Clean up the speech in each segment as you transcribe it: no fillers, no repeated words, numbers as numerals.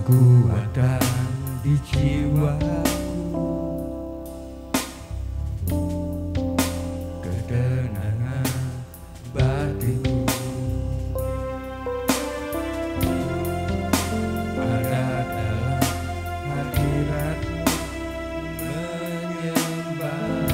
Kekuatan di jiwaku, ketenangan batinku, ada dalam hadiratmu, menyembahmu.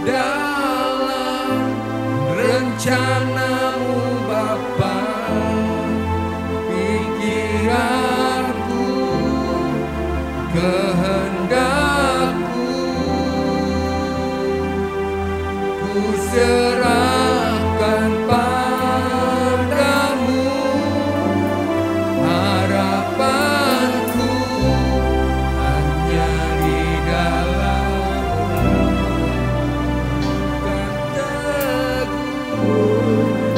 Dalam rencanamu Bapa, pikiranku, kehendakku, ku serahkan padamu, harapanku hanya di dalam Oh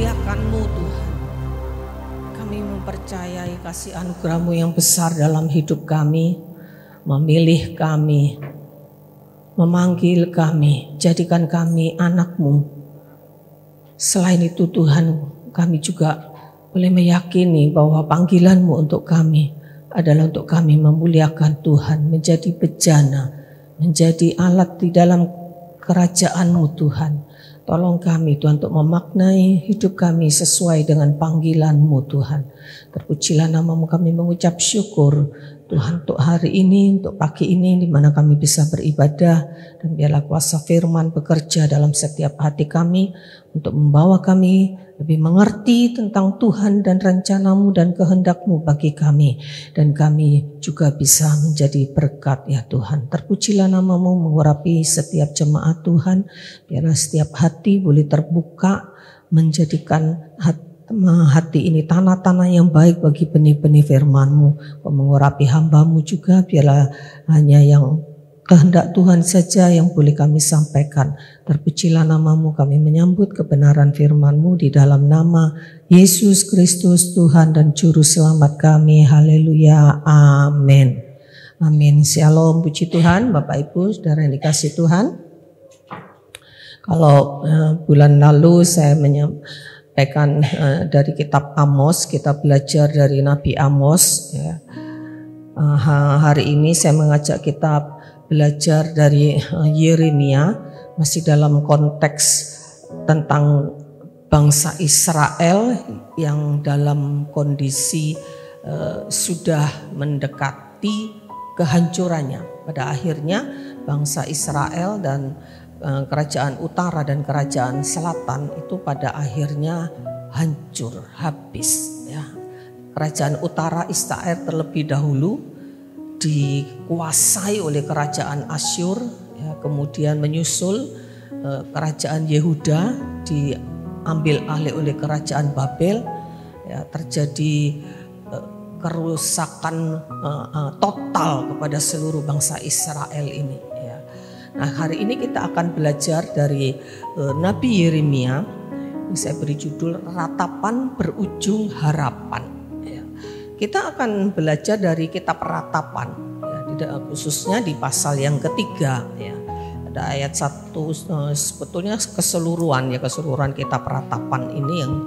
memuliakan-Mu Tuhan. Kami mempercayai kasih anugerah-Mu yang besar dalam hidup kami, memilih kami, memanggil kami, jadikan kami anak-Mu. Selain itu Tuhan, kami juga boleh meyakini bahwa panggilan-Mu untuk kami adalah untuk kami memuliakan Tuhan, menjadi bejana, menjadi alat di dalam kerajaan-Mu Tuhan. Tolong kami Tuhan untuk memaknai hidup kami sesuai dengan panggilan-Mu Tuhan. Terpujilah nama-Mu, kami mengucap syukur Tuhan untuk hari ini, untuk pagi ini di mana kami bisa beribadah. Dan biarlah kuasa firman bekerja dalam setiap hati kami untuk membawa kami lebih mengerti tentang Tuhan dan rencana-Mu dan kehendak-Mu bagi kami. Dan kami juga bisa menjadi berkat ya Tuhan. Terpujilah nama-Mu mengurapi setiap jemaat Tuhan. Biarlah setiap hati boleh terbuka menjadikan hati ini tanah-tanah yang baik bagi benih-benih firman-Mu. Mengurapi hamba-Mu juga, biarlah hanya yang kehendak Tuhan saja yang boleh kami sampaikan. Terpujilah nama-Mu, kami menyambut kebenaran firman-Mu di dalam nama Yesus Kristus Tuhan dan Juru Selamat kami. Haleluya, amin. Amin. Shalom, puji Tuhan, Bapak Ibu, saudara yang dikasih Tuhan. Kalau bulan lalu saya menyampaikan dari kitab Amos, kita belajar dari Nabi Amos. Ya. Hari ini saya mengajak kita belajar dari Yeremia, masih dalam konteks tentang bangsa Israel yang dalam kondisi sudah mendekati kehancurannya. Pada akhirnya bangsa Israel dan kerajaan utara dan kerajaan selatan itu pada akhirnya hancur, habis. Ya. Kerajaan utara Israel terlebih dahulu dikuasai oleh kerajaan Asyur, ya, kemudian menyusul kerajaan Yehuda diambil alih oleh kerajaan Babel, ya, terjadi kerusakan total kepada seluruh bangsa Israel ini. Ya. Nah, hari ini kita akan belajar dari Nabi Yeremia. Saya beri judul Ratapan Berujung Harapan. Kita akan belajar dari kitab Ratapan, ya, khususnya di pasal yang ketiga. Ya. Ada ayat 1, sebetulnya keseluruhan kitab Ratapan ini yang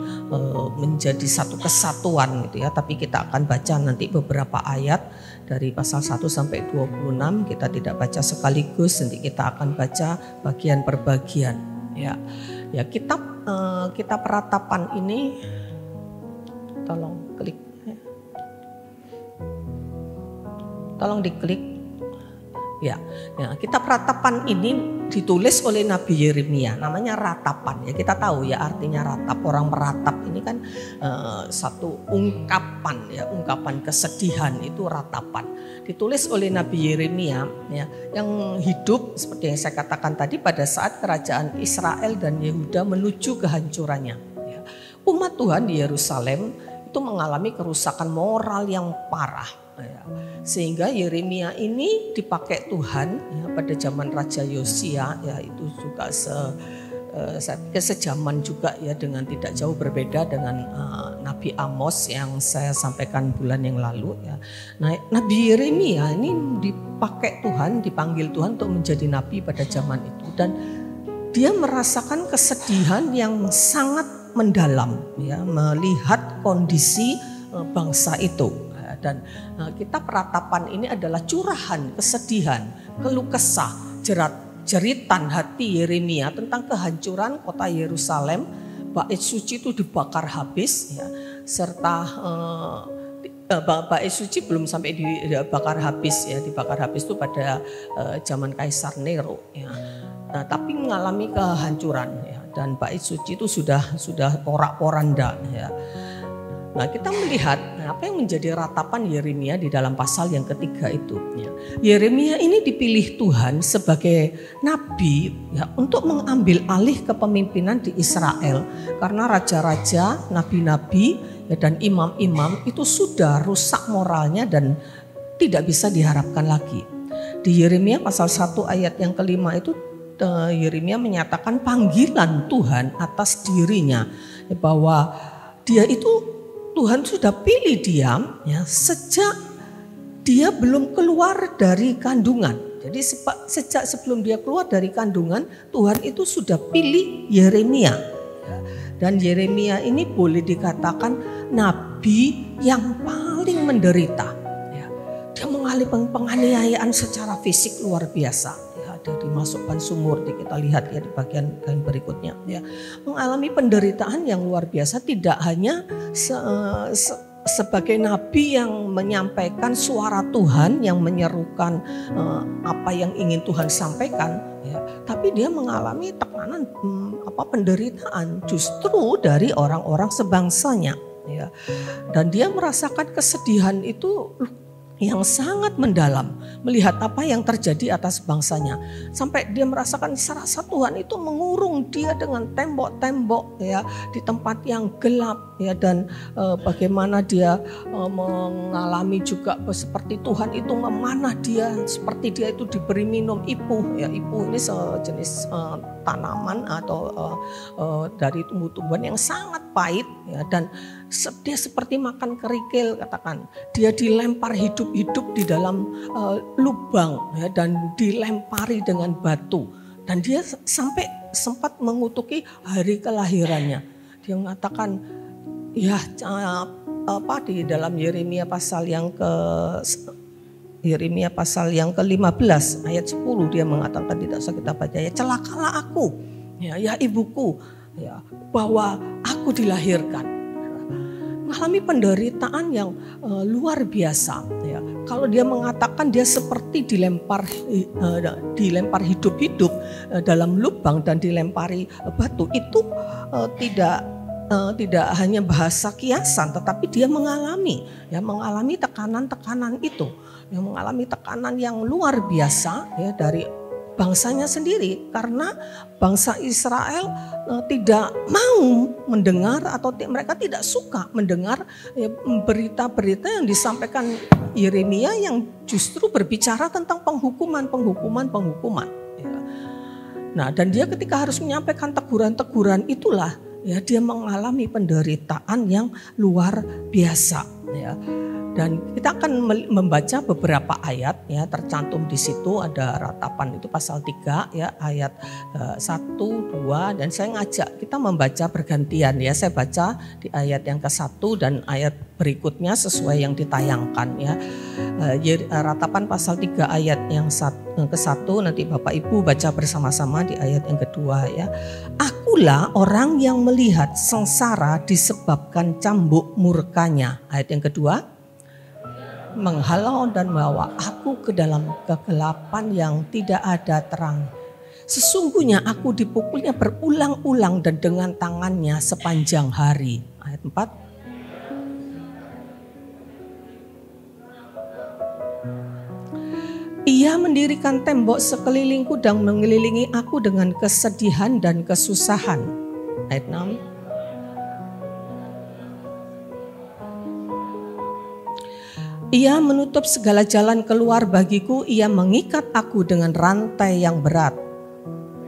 menjadi satu kesatuan gitu ya. Tapi kita akan baca nanti beberapa ayat dari pasal 1 sampai 26. Kita tidak baca sekaligus, nanti kita akan baca bagian per bagian. Ya, kitab Ratapan ini, tolong klik. Tolong diklik. Ya, kitab Ratapan ini ditulis oleh Nabi Yeremia. Namanya Ratapan. Ya, kita tahu ya artinya ratap. Orang meratap ini kan satu ungkapan, ya, ungkapan kesedihan, itu ratapan. Ditulis oleh Nabi Yeremia, ya, yang hidup seperti yang saya katakan tadi pada saat kerajaan Israel dan Yehuda menuju kehancurannya. Ya. Umat Tuhan di Yerusalem itu mengalami kerusakan moral yang parah. Ya. Sehingga Yeremia ini dipakai Tuhan, ya, pada zaman Raja Yosia, ya, itu juga sejaman juga ya, dengan tidak jauh berbeda dengan Nabi Amos yang saya sampaikan bulan yang lalu. Ya. Nah, Nabi Yeremia ini dipakai Tuhan, dipanggil Tuhan untuk menjadi nabi pada zaman itu, dan dia merasakan kesedihan yang sangat mendalam, ya, melihat kondisi bangsa itu. Dan kitab Ratapan ini adalah curahan kesedihan, keluh kesah, jeritan hati Yeremia tentang kehancuran kota Yerusalem. Bait suci itu dibakar habis, ya, serta bait suci belum sampai dibakar habis, ya, dibakar habis itu pada zaman Kaisar Nero, ya. Nah, tapi mengalami kehancuran, ya, dan bait suci itu sudah porak-poranda, ya. Nah, kita melihat apa yang menjadi ratapan Yeremia di dalam pasal yang ketiga itu. Ya. Yeremia ini dipilih Tuhan sebagai nabi, ya, untuk mengambil alih kepemimpinan di Israel. Karena raja-raja, nabi-nabi, ya, dan imam-imam itu sudah rusak moralnya dan tidak bisa diharapkan lagi. Di Yeremia pasal 1 ayat yang kelima itu Yeremia menyatakan panggilan Tuhan atas dirinya bahwa dia itu Tuhan sudah pilih dia ya sejak dia belum keluar dari kandungan. Jadi sejak sebelum dia keluar dari kandungan, Tuhan itu sudah pilih Yeremia. Dan Yeremia ini boleh dikatakan nabi yang paling menderita. Dia mengalami penganiayaan secara fisik luar biasa. Ada dimasukkan sumur, kita lihat ya di bagian berikutnya. Ya, mengalami penderitaan yang luar biasa, tidak hanya sebagai nabi yang menyampaikan suara Tuhan, yang menyerukan apa yang ingin Tuhan sampaikan, ya, tapi dia mengalami tekanan penderitaan justru dari orang-orang sebangsanya. Ya. Dan dia merasakan kesedihan itu yang sangat mendalam melihat apa yang terjadi atas bangsanya, sampai dia merasakan serasa Tuhan itu mengurung dia dengan tembok-tembok ya di tempat yang gelap ya, dan bagaimana dia mengalami juga seperti Tuhan itu memanah dia, seperti dia itu diberi minum ipuh ya. Ipuh ini sejenis tanaman atau dari tumbuh-tumbuhan yang sangat pahit ya, dan dia seperti makan kerikil, katakan dia dilempar hidup-hidup di dalam lubang ya, dan dilempari dengan batu, dan dia sampai sempat mengutuki hari kelahirannya. Dia mengatakan ya di dalam Yeremia pasal yang ke-15 ayat 10 dia mengatakan, tidak usah kita baca ya, celakalah aku ya ibuku ya, bahwa aku dilahirkan. Mengalami penderitaan yang luar biasa ya. Kalau dia mengatakan dia seperti dilempar hidup-hidup dalam lubang dan dilempari batu, itu tidak hanya bahasa kiasan, tetapi dia mengalami tekanan-tekanan itu, yang mengalami tekanan yang luar biasa ya dari bangsanya sendiri, karena bangsa Israel tidak mau mendengar atau mereka tidak suka mendengar berita-berita yang disampaikan Yeremia yang justru berbicara tentang penghukuman. Nah, dan dia ketika harus menyampaikan teguran-teguran itulah ya, dia mengalami penderitaan yang luar biasa ya. Dan kita akan membaca beberapa ayat ya, tercantum di situ ada ratapan itu pasal 3 ya, ayat 1, 2, dan saya ngajak kita membaca bergantian ya. Saya baca di ayat yang ke-1 dan ayat berikutnya sesuai yang ditayangkan ya. Ratapan pasal 3 ayat yang ke-1, nanti Bapak Ibu baca bersama-sama di ayat yang kedua ya. Akulah orang yang melihat sengsara disebabkan cambuk murkanya. Ayat yang kedua, menghalau dan membawa aku ke dalam kegelapan yang tidak ada terang. Sesungguhnya aku dipukulnya berulang-ulang dan dengan tangannya sepanjang hari. Ayat 4. Ia mendirikan tembok sekelilingku dan mengelilingi aku dengan kesedihan dan kesusahan. Ayat 6. Ia menutup segala jalan keluar bagiku, ia mengikat aku dengan rantai yang berat.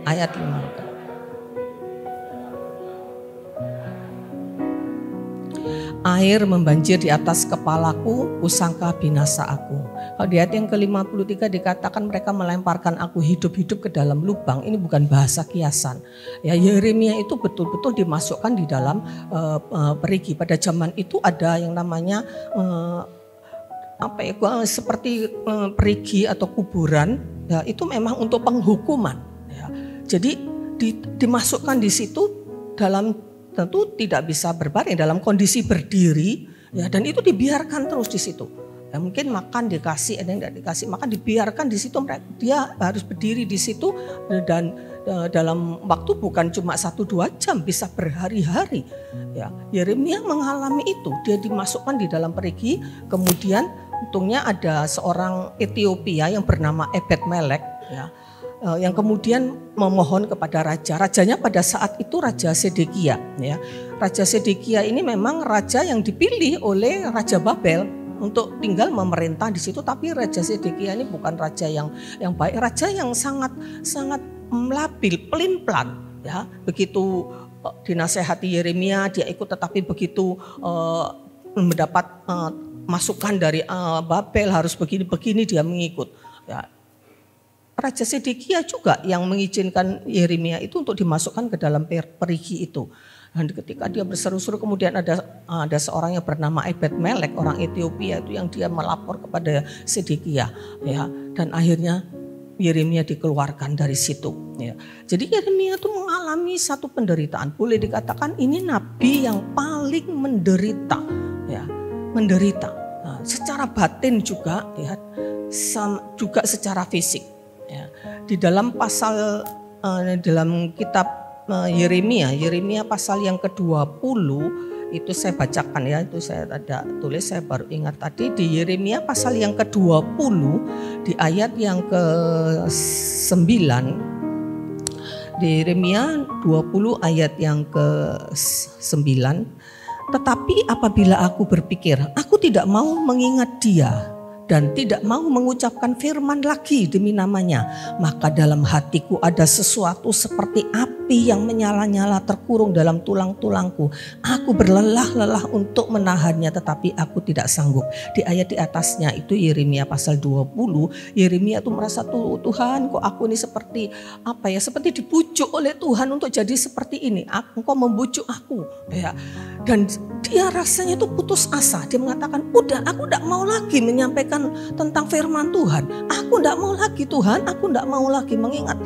Ayat 5. Air membanjir di atas kepalaku, kusangka binasa aku. Kalau di ayat yang ke-53 dikatakan mereka melemparkan aku hidup-hidup ke dalam lubang. Ini bukan bahasa kiasan. Ya, Yeremia itu betul-betul dimasukkan di dalam perigi. Pada zaman itu ada yang namanya seperti perigi atau kuburan ya, itu memang untuk penghukuman ya. Jadi dimasukkan di situ dalam, tentu tidak bisa berbaring, dalam kondisi berdiri ya, dan itu dibiarkan terus di situ ya. Mungkin makan dikasih, ada yang tidak dikasih makan, dibiarkan di situ, dia harus berdiri di situ dan dalam waktu bukan cuma 1-2 jam, bisa berhari-hari ya. Yeremia mengalami itu, dia dimasukkan di dalam perigi, kemudian untungnya ada seorang Ethiopia yang bernama Ebed-Melek ya, yang kemudian memohon kepada rajanya pada saat itu Raja Sedekia ya. Raja Sedekia ini memang raja yang dipilih oleh Raja Babel untuk tinggal memerintah di situ, tapi Raja Sedekia ini bukan raja yang baik, raja yang sangat labil, pelin-pelan ya. Begitu dinasehati Yeremia, dia ikut, tetapi begitu mendapat masukan dari Babel harus begini-begini dia mengikut. Ya. Raja Sedekia juga yang mengizinkan Yeremia itu untuk dimasukkan ke dalam perigi itu. Dan ketika dia berseru-seru, kemudian ada seorang yang bernama Ebed-Melek, orang Ethiopia itu, yang dia melapor kepada Sedekia, ya, dan akhirnya Yeremia dikeluarkan dari situ. Ya. Jadi Yeremia itu mengalami satu penderitaan. Boleh dikatakan ini nabi yang paling menderita, ya, menderita. Nah, secara batin juga, ya, juga secara fisik. Ya. Di dalam pasal dalam kitab Yeremia pasal yang ke-20 itu saya bacakan, ya, itu saya ada tulis, saya baru ingat tadi di Yeremia pasal yang ke-20 di ayat yang ke-9. Di Yeremia 20 ayat yang ke-9. Tetapi apabila aku berpikir, aku tidak mau mengingat dia dan tidak mau mengucapkan firman lagi demi namanya, maka dalam hatiku ada sesuatu seperti api yang menyala-nyala terkurung dalam tulang-tulangku. Aku berlelah-lelah untuk menahannya, tetapi aku tidak sanggup. Di ayat di atasnya itu Yeremia pasal 20, Yeremia itu merasa, Tuhan, kok aku ini seperti apa ya, seperti dibujuk oleh Tuhan untuk jadi seperti ini. Engkau membujuk aku, ya. Dan dia rasanya itu putus asa. Dia mengatakan, udah, aku tidak mau lagi menyampaikan tentang firman Tuhan. Aku tidak mau lagi, Tuhan, aku tidak mau lagi mengingat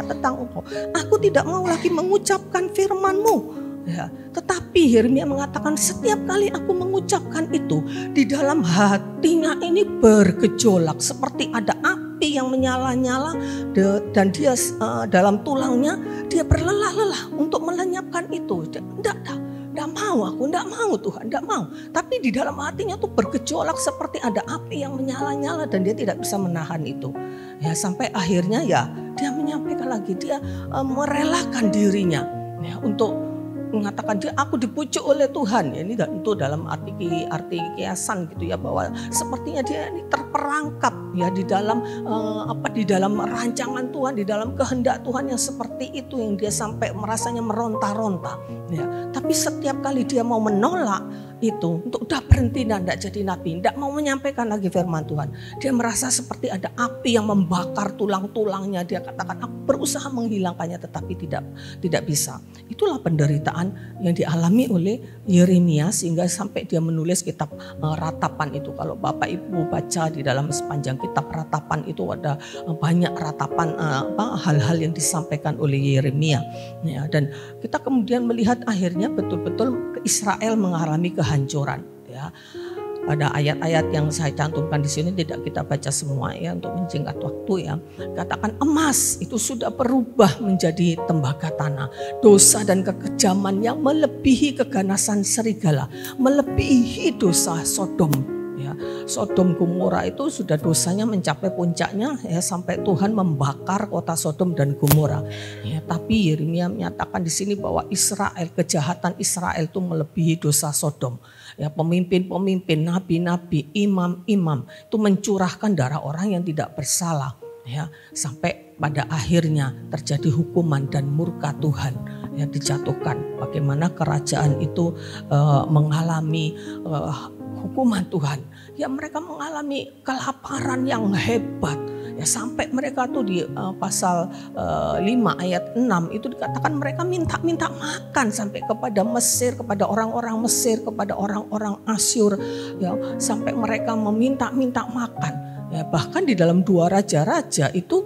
tentang Engkau. Aku tidak mau lagi mengucapkan firman-Mu. Ya, tetapi Yeremia mengatakan, setiap kali aku mengucapkan itu, di dalam hatinya ini bergejolak seperti ada api yang menyala-nyala, dan dia dalam tulangnya dia berlelah-lelah untuk melenyapkan itu. Tidak mau, aku tidak mau, Tuhan, tidak mau. Tapi di dalam hatinya tuh bergejolak seperti ada api yang menyala-nyala dan dia tidak bisa menahan itu. Ya, sampai akhirnya ya dia menyampaikan lagi, dia merelakan dirinya, ya, untuk mengatakan, dia, aku dipujuk oleh Tuhan. Ya, ini itu dalam arti kiasan gitu ya, bahwa sepertinya dia ini terperangkap ya di dalam di dalam rancangan Tuhan, di dalam kehendak Tuhan yang seperti itu, yang dia sampai merasanya meronta-ronta. Ya, tapi setiap kali dia mau menolak itu, untuk udah berhenti dan tidak jadi nabi, tidak mau menyampaikan lagi firman Tuhan, dia merasa seperti ada api yang membakar tulang-tulangnya. Dia katakan, aku berusaha menghilangkannya tetapi tidak bisa. Itulah penderitaan yang dialami oleh Yeremia sehingga sampai dia menulis kitab ratapan itu. Kalau Bapak Ibu baca di dalam sepanjang kitab ratapan itu ada banyak ratapan hal-hal yang disampaikan oleh Yeremia. Ya, dan kita kemudian melihat akhirnya betul-betul Israel mengalami kehancuran. Ya. Ada ayat-ayat yang saya cantumkan di sini, tidak kita baca semua ya untuk menyingkat waktu ya. Katakan emas itu sudah berubah menjadi tembaga tanah. Dosa dan kekejaman yang melebihi keganasan serigala, melebihi dosa Sodom. Ya, Sodom Gomora itu sudah dosanya mencapai puncaknya ya, sampai Tuhan membakar kota Sodom dan Gomora. Ya, tapi Yeremia menyatakan di sini bahwa Israel, kejahatan Israel itu melebihi dosa Sodom. Ya, pemimpin-pemimpin, nabi-nabi, imam-imam itu mencurahkan darah orang yang tidak bersalah. Ya, sampai pada akhirnya terjadi hukuman dan murka Tuhan yang dijatuhkan. Bagaimana kerajaan itu mengalami hukuman Tuhan. Ya, mereka mengalami kelaparan yang hebat. Ya, sampai mereka tuh di pasal 5 ayat 6 itu dikatakan mereka minta makan sampai kepada Mesir, kepada orang-orang Mesir, kepada orang-orang Asyur. Ya, sampai mereka meminta makan. Ya, bahkan di dalam 2 raja-raja itu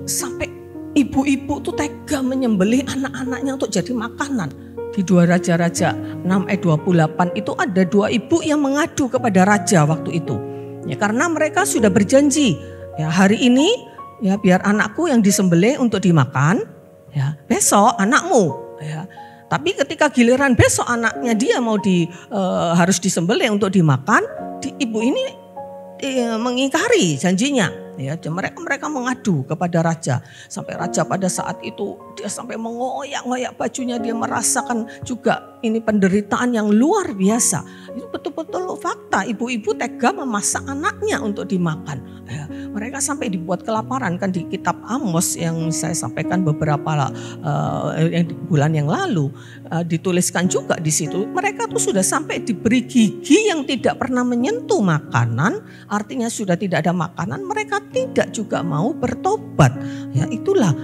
sampai ibu-ibu tuh tega menyembelih anak-anaknya untuk jadi makanan. Di 2 Raja-Raja 6 ayat 28 itu ada 2 ibu yang mengadu kepada raja waktu itu. Ya, karena mereka sudah berjanji, ya, hari ini ya biar anakku yang disembelih untuk dimakan, ya besok anakmu. Ya. Tapi ketika giliran besok anaknya dia mau harus disembelih untuk dimakan, ibu ini mengingkari janjinya. Ya, mereka mengadu kepada raja. Sampai raja pada saat itu dia sampai mengoyak-ngoyak bajunya, dia merasakan juga ini penderitaan yang luar biasa. Itu betul-betul fakta. Ibu-ibu tega memasak anaknya untuk dimakan. Ya, mereka sampai dibuat kelaparan, kan di kitab Amos yang saya sampaikan beberapa bulan yang lalu dituliskan juga di situ. Mereka tuh sudah sampai diberi gigi yang tidak pernah menyentuh makanan, artinya sudah tidak ada makanan. Mereka tidak juga mau bertobat. Ya, itulah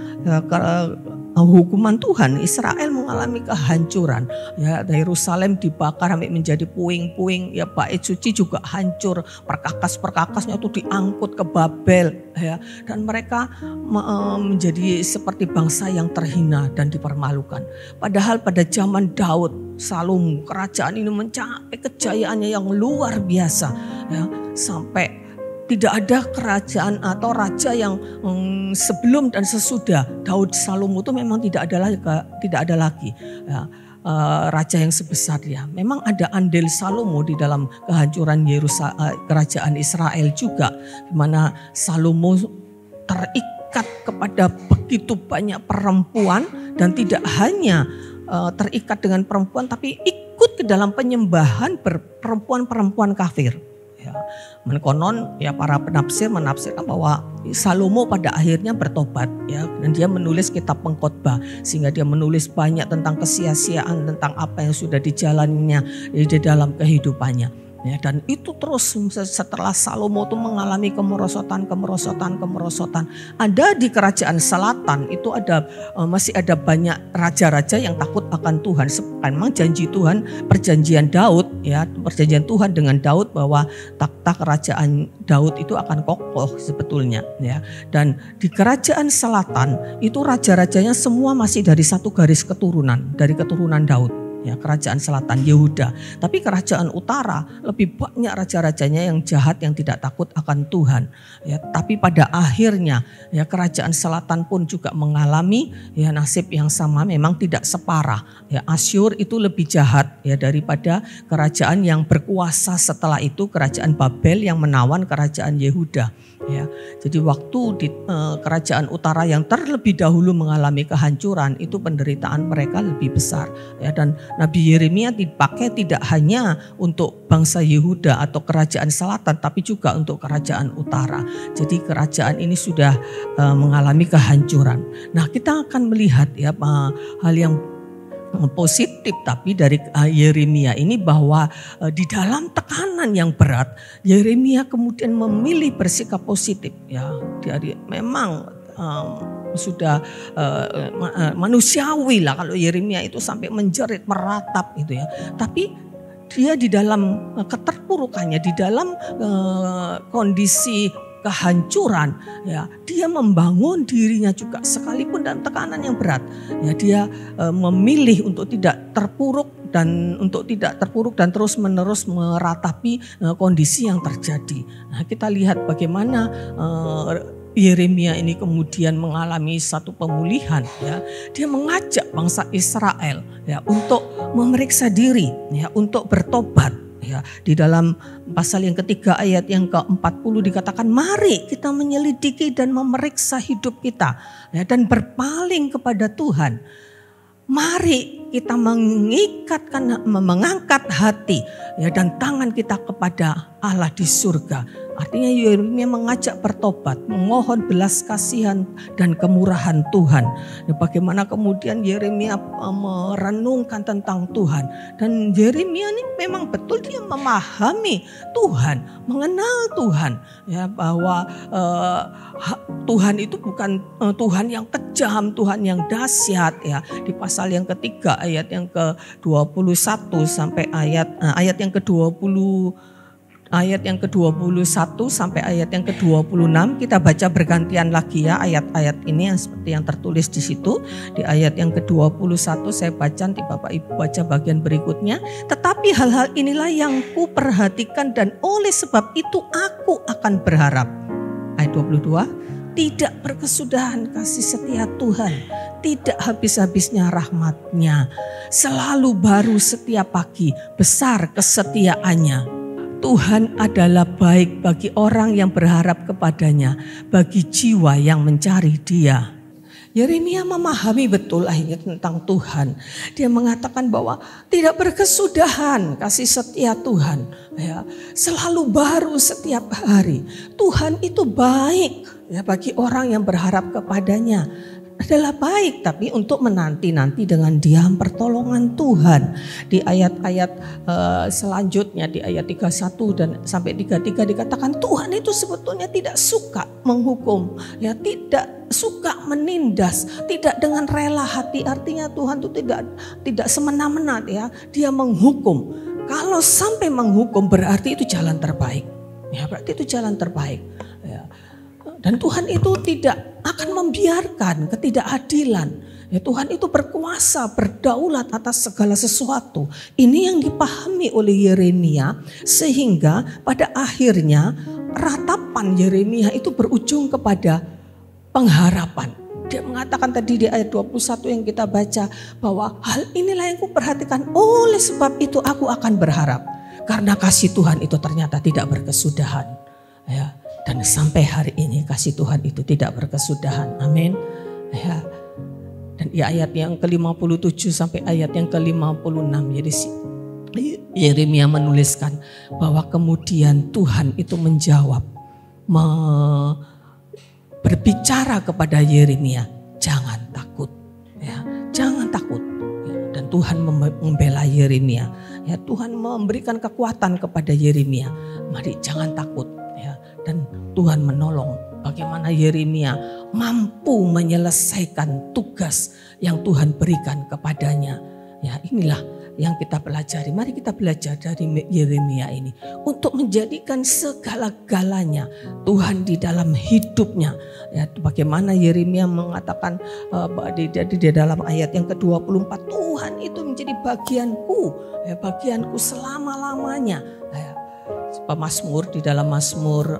hukuman Tuhan. Israel mengalami kehancuran. Ya, Yerusalem dibakar sampai menjadi puing-puing. Ya, bait suci juga hancur. Perkakas-perkakasnya itu diangkut ke Babel. Ya, dan mereka menjadi seperti bangsa yang terhina dan dipermalukan. Padahal pada zaman Daud, Salomo, kerajaan ini mencapai kejayaannya yang luar biasa. Ya, sampai tidak ada kerajaan atau raja yang sebelum dan sesudah Daud Salomo itu memang tidak ada lagi ya, raja yang sebesar dia. Memang ada andil Salomo di dalam kehancuran kerajaan Israel juga, di mana Salomo terikat kepada begitu banyak perempuan dan tidak hanya terikat dengan perempuan, tapi ikut ke dalam penyembahan perempuan-perempuan kafir. Ya, konon ya para penafsir menafsirkan bahwa Salomo pada akhirnya bertobat ya, dan dia menulis kitab Pengkhotbah sehingga dia menulis banyak tentang kesia-siaan, tentang apa yang sudah dijalaninya di dalam kehidupannya. Ya, dan itu terus setelah Salomo itu mengalami kemerosotan. Ada di kerajaan selatan itu masih ada banyak raja-raja yang takut akan Tuhan. Memang janji Tuhan, perjanjian Daud ya, perjanjian Tuhan dengan Daud bahwa takhta kerajaan Daud itu akan kokoh sebetulnya ya. Dan di kerajaan selatan itu raja-rajanya semua masih dari satu garis keturunan, dari keturunan Daud. Ya, kerajaan selatan Yehuda. Tapi kerajaan utara lebih banyak raja-rajanya yang jahat, yang tidak takut akan Tuhan. Ya, tapi pada akhirnya ya kerajaan selatan pun juga mengalami ya nasib yang sama, memang tidak separah. Ya, Asyur itu lebih jahat ya daripada kerajaan yang berkuasa setelah itu, kerajaan Babel yang menawan kerajaan Yehuda. Ya, jadi waktu di kerajaan utara yang terlebih dahulu mengalami kehancuran itu penderitaan mereka lebih besar ya, dan Nabi Yeremia dipakai tidak hanya untuk bangsa Yehuda atau kerajaan selatan, tapi juga untuk kerajaan utara. Jadi kerajaan ini sudah mengalami kehancuran. Nah, kita akan melihat ya hal yang positif tapi dari Yeremia ini, bahwa di dalam tekanan yang berat Yeremia kemudian memilih bersikap positif ya. Dari memang sudah manusiawi lah kalau Yeremia itu sampai menjerit, meratap gitu ya. Tapi dia di dalam keterpurukannya, di dalam kondisi kehancuran ya, dia membangun dirinya juga sekalipun dalam tekanan yang berat ya. Dia memilih untuk tidak terpuruk dan terus menerus meratapi kondisi yang terjadi. Nah, kita lihat bagaimana Yeremia ini kemudian mengalami satu pemulihan ya. Dia mengajak bangsa Israel ya untuk memeriksa diri ya, untuk bertobat. Ya, di dalam pasal yang ketiga ayat yang ke-40 dikatakan, mari kita menyelidiki dan memeriksa hidup kita ya, dan berpaling kepada Tuhan. Mari kita mengangkat hati ya, dan tangan kita kepada Allah di surga. Artinya Yeremia mengajak bertobat, memohon belas kasihan dan kemurahan Tuhan. Ya, bagaimana kemudian Yeremia merenungkan tentang Tuhan. Dan Yeremia ini memang betul dia memahami Tuhan, mengenal Tuhan. Ya, bahwa Tuhan itu bukan Tuhan yang kejam, Tuhan yang dahsyat ya. Di pasal yang ketiga ayat yang ke-21 sampai ayat yang ke-20. Ayat yang ke-21 sampai ayat yang ke-26 kita baca bergantian lagi ya ayat-ayat ini yang seperti yang tertulis di situ. Di ayat yang ke-21 saya baca, nanti Bapak Ibu baca bagian berikutnya. Tetapi hal-hal inilah yang ku perhatikan dan oleh sebab itu aku akan berharap. Ayat 22, tidak berkesudahan kasih setia Tuhan, tidak habis-habisnya rahmat-Nya, selalu baru setiap pagi, besar kesetiaannya. Tuhan adalah baik bagi orang yang berharap kepadanya, bagi jiwa yang mencari Dia. Yeremia memahami betul akhirnya tentang Tuhan. Dia mengatakan bahwa tidak berkesudahan kasih setia Tuhan. Ya, selalu baru setiap hari. Tuhan itu baik ya, bagi orang yang berharap kepadanya. Adalah baik, tapi untuk menanti-nanti dengan diam pertolongan Tuhan. Di ayat-ayat selanjutnya, di ayat 31 dan sampai 33 dikatakan Tuhan itu sebetulnya tidak suka menghukum, ya, tidak suka menindas, tidak dengan rela hati. Artinya Tuhan itu tidak semena-mena, ya, dia menghukum. Kalau sampai menghukum berarti itu jalan terbaik, ya, berarti itu jalan terbaik, ya. Dan Tuhan itu tidak akan membiarkan ketidakadilan. Ya, Tuhan itu berkuasa, berdaulat atas segala sesuatu. Ini yang dipahami oleh Yeremia, sehingga pada akhirnya ratapan Yeremia itu berujung kepada pengharapan. Dia mengatakan tadi di ayat 21 yang kita baca bahwa hal inilah yang kuperhatikan, oleh sebab itu aku akan berharap. Karena kasih Tuhan itu ternyata tidak berkesudahan. Ya. Dan sampai hari ini kasih Tuhan itu tidak berkesudahan. Amin. Ya. Dan di ayat yang ke-57 sampai ayat yang ke-56. Jadi Yeremia menuliskan bahwa kemudian Tuhan itu menjawab, berbicara kepada Yeremia, jangan takut. Ya, jangan takut. Ya, dan Tuhan membela Yeremia. Ya, Tuhan memberikan kekuatan kepada Yeremia. Mari jangan takut. Ya, dan Tuhan menolong bagaimana Yeremia mampu menyelesaikan tugas yang Tuhan berikan kepadanya. Ya, inilah yang kita pelajari. Mari kita belajar dari Yeremia ini untuk menjadikan segala-galanya Tuhan di dalam hidupnya. Ya, bagaimana Yeremia mengatakan di dalam ayat yang ke-24, Tuhan itu menjadi bagianku, ya, bagianku selama-lamanya. Ya, Pemazmur di dalam Mazmur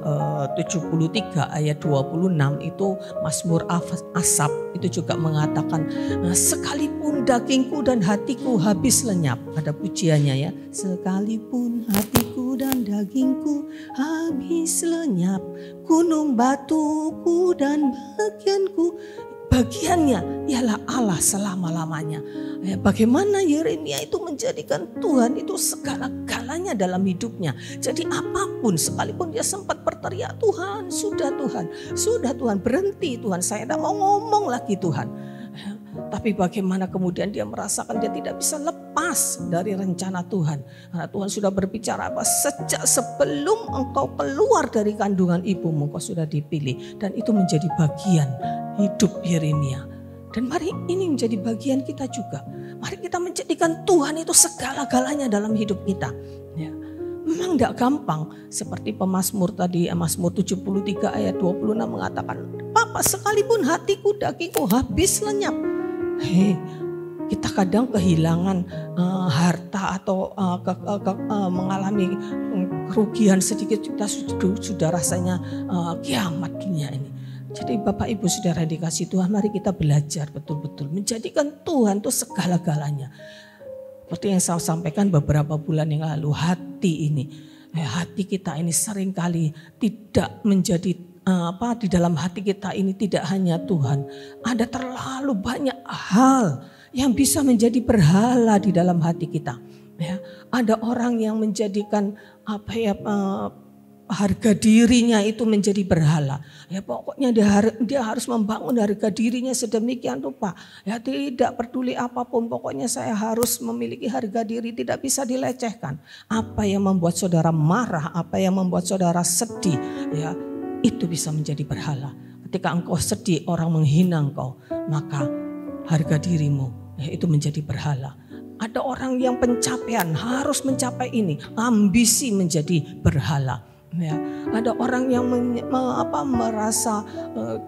73 ayat 26 itu Mazmur Asaf itu juga mengatakan, sekalipun dagingku dan hatiku habis lenyap. Ada pujiannya, ya, sekalipun hatiku dan dagingku habis lenyap, gunung batuku dan bagiannya ialah Allah selama-lamanya. Ya, bagaimana Yeremia itu menjadikan Tuhan itu segala-galanya dalam hidupnya. Jadi apapun, sekalipun dia sempat berteriak, Tuhan, sudah Tuhan, berhenti Tuhan, saya tidak mau ngomong lagi Tuhan. Ya, tapi bagaimana kemudian dia merasakan dia tidak bisa lepas dari rencana Tuhan. Karena Tuhan sudah berbicara bahwa sejak sebelum engkau keluar dari kandungan ibumu, engkau sudah dipilih. Dan itu menjadi bagian hidup Yeremia. Dan mari ini menjadi bagian kita juga. Mari kita menjadikan Tuhan itu segala-galanya dalam hidup kita. Ya. Memang tidak gampang. Seperti pemazmur tadi, Mazmur 73 ayat 26 mengatakan, Papa, sekalipun hatiku, dagingku habis lenyap. Kita kadang kehilangan harta atau mengalami kerugian sedikit, kita sudah rasanya kiamat dunia ini. Jadi Bapak Ibu Saudara dikasih Tuhan, mari kita belajar betul-betul menjadikan Tuhan itu segala-galanya. Seperti yang saya sampaikan beberapa bulan yang lalu, hati kita ini seringkali tidak menjadi di dalam hati kita ini tidak hanya Tuhan. Ada terlalu banyak hal yang bisa menjadi berhala di dalam hati kita. Ya, ada orang yang menjadikan harga dirinya itu menjadi berhala. Ya, pokoknya dia harus membangun harga dirinya sedemikian rupa. Ya, tidak peduli apapun, pokoknya saya harus memiliki harga diri, tidak bisa dilecehkan. Apa yang membuat saudara marah, apa yang membuat saudara sedih, ya, itu bisa menjadi berhala. Ketika engkau sedih, orang menghina engkau, maka harga dirimu, ya, itu menjadi berhala. Ada orang yang pencapaian harus mencapai ini, ambisi menjadi berhala. Ya, ada orang yang merasa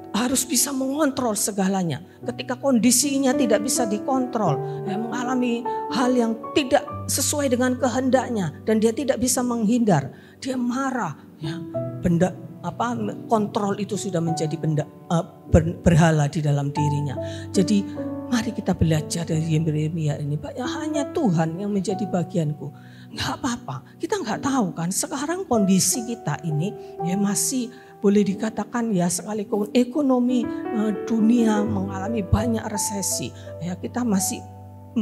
harus bisa mengontrol segalanya. Ketika kondisinya tidak bisa dikontrol, ya, mengalami hal yang tidak sesuai dengan kehendaknya dan dia tidak bisa menghindar, dia marah. Ya, kontrol itu sudah menjadi berhala di dalam dirinya. Jadi mari kita belajar dari Yeremia ini. Hanya Tuhan yang menjadi bagianku. Nggak apa-apa, kita nggak tahu kan sekarang kondisi kita ini ya masih boleh dikatakan ya sekalipun ekonomi dunia mengalami banyak resesi, ya kita masih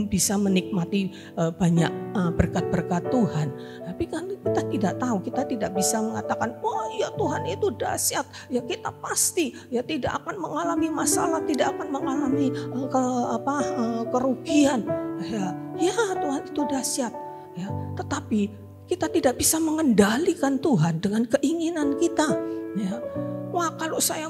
bisa menikmati banyak berkat-berkat Tuhan. Tapi kan kita tidak tahu, kita tidak bisa mengatakan, wah ya Tuhan itu dahsyat. Ya kita pasti ya tidak akan mengalami masalah, tidak akan mengalami kerugian. Ya Tuhan itu dahsyat. Ya, tetapi kita tidak bisa mengendalikan Tuhan dengan keinginan kita. Ya. Wah kalau saya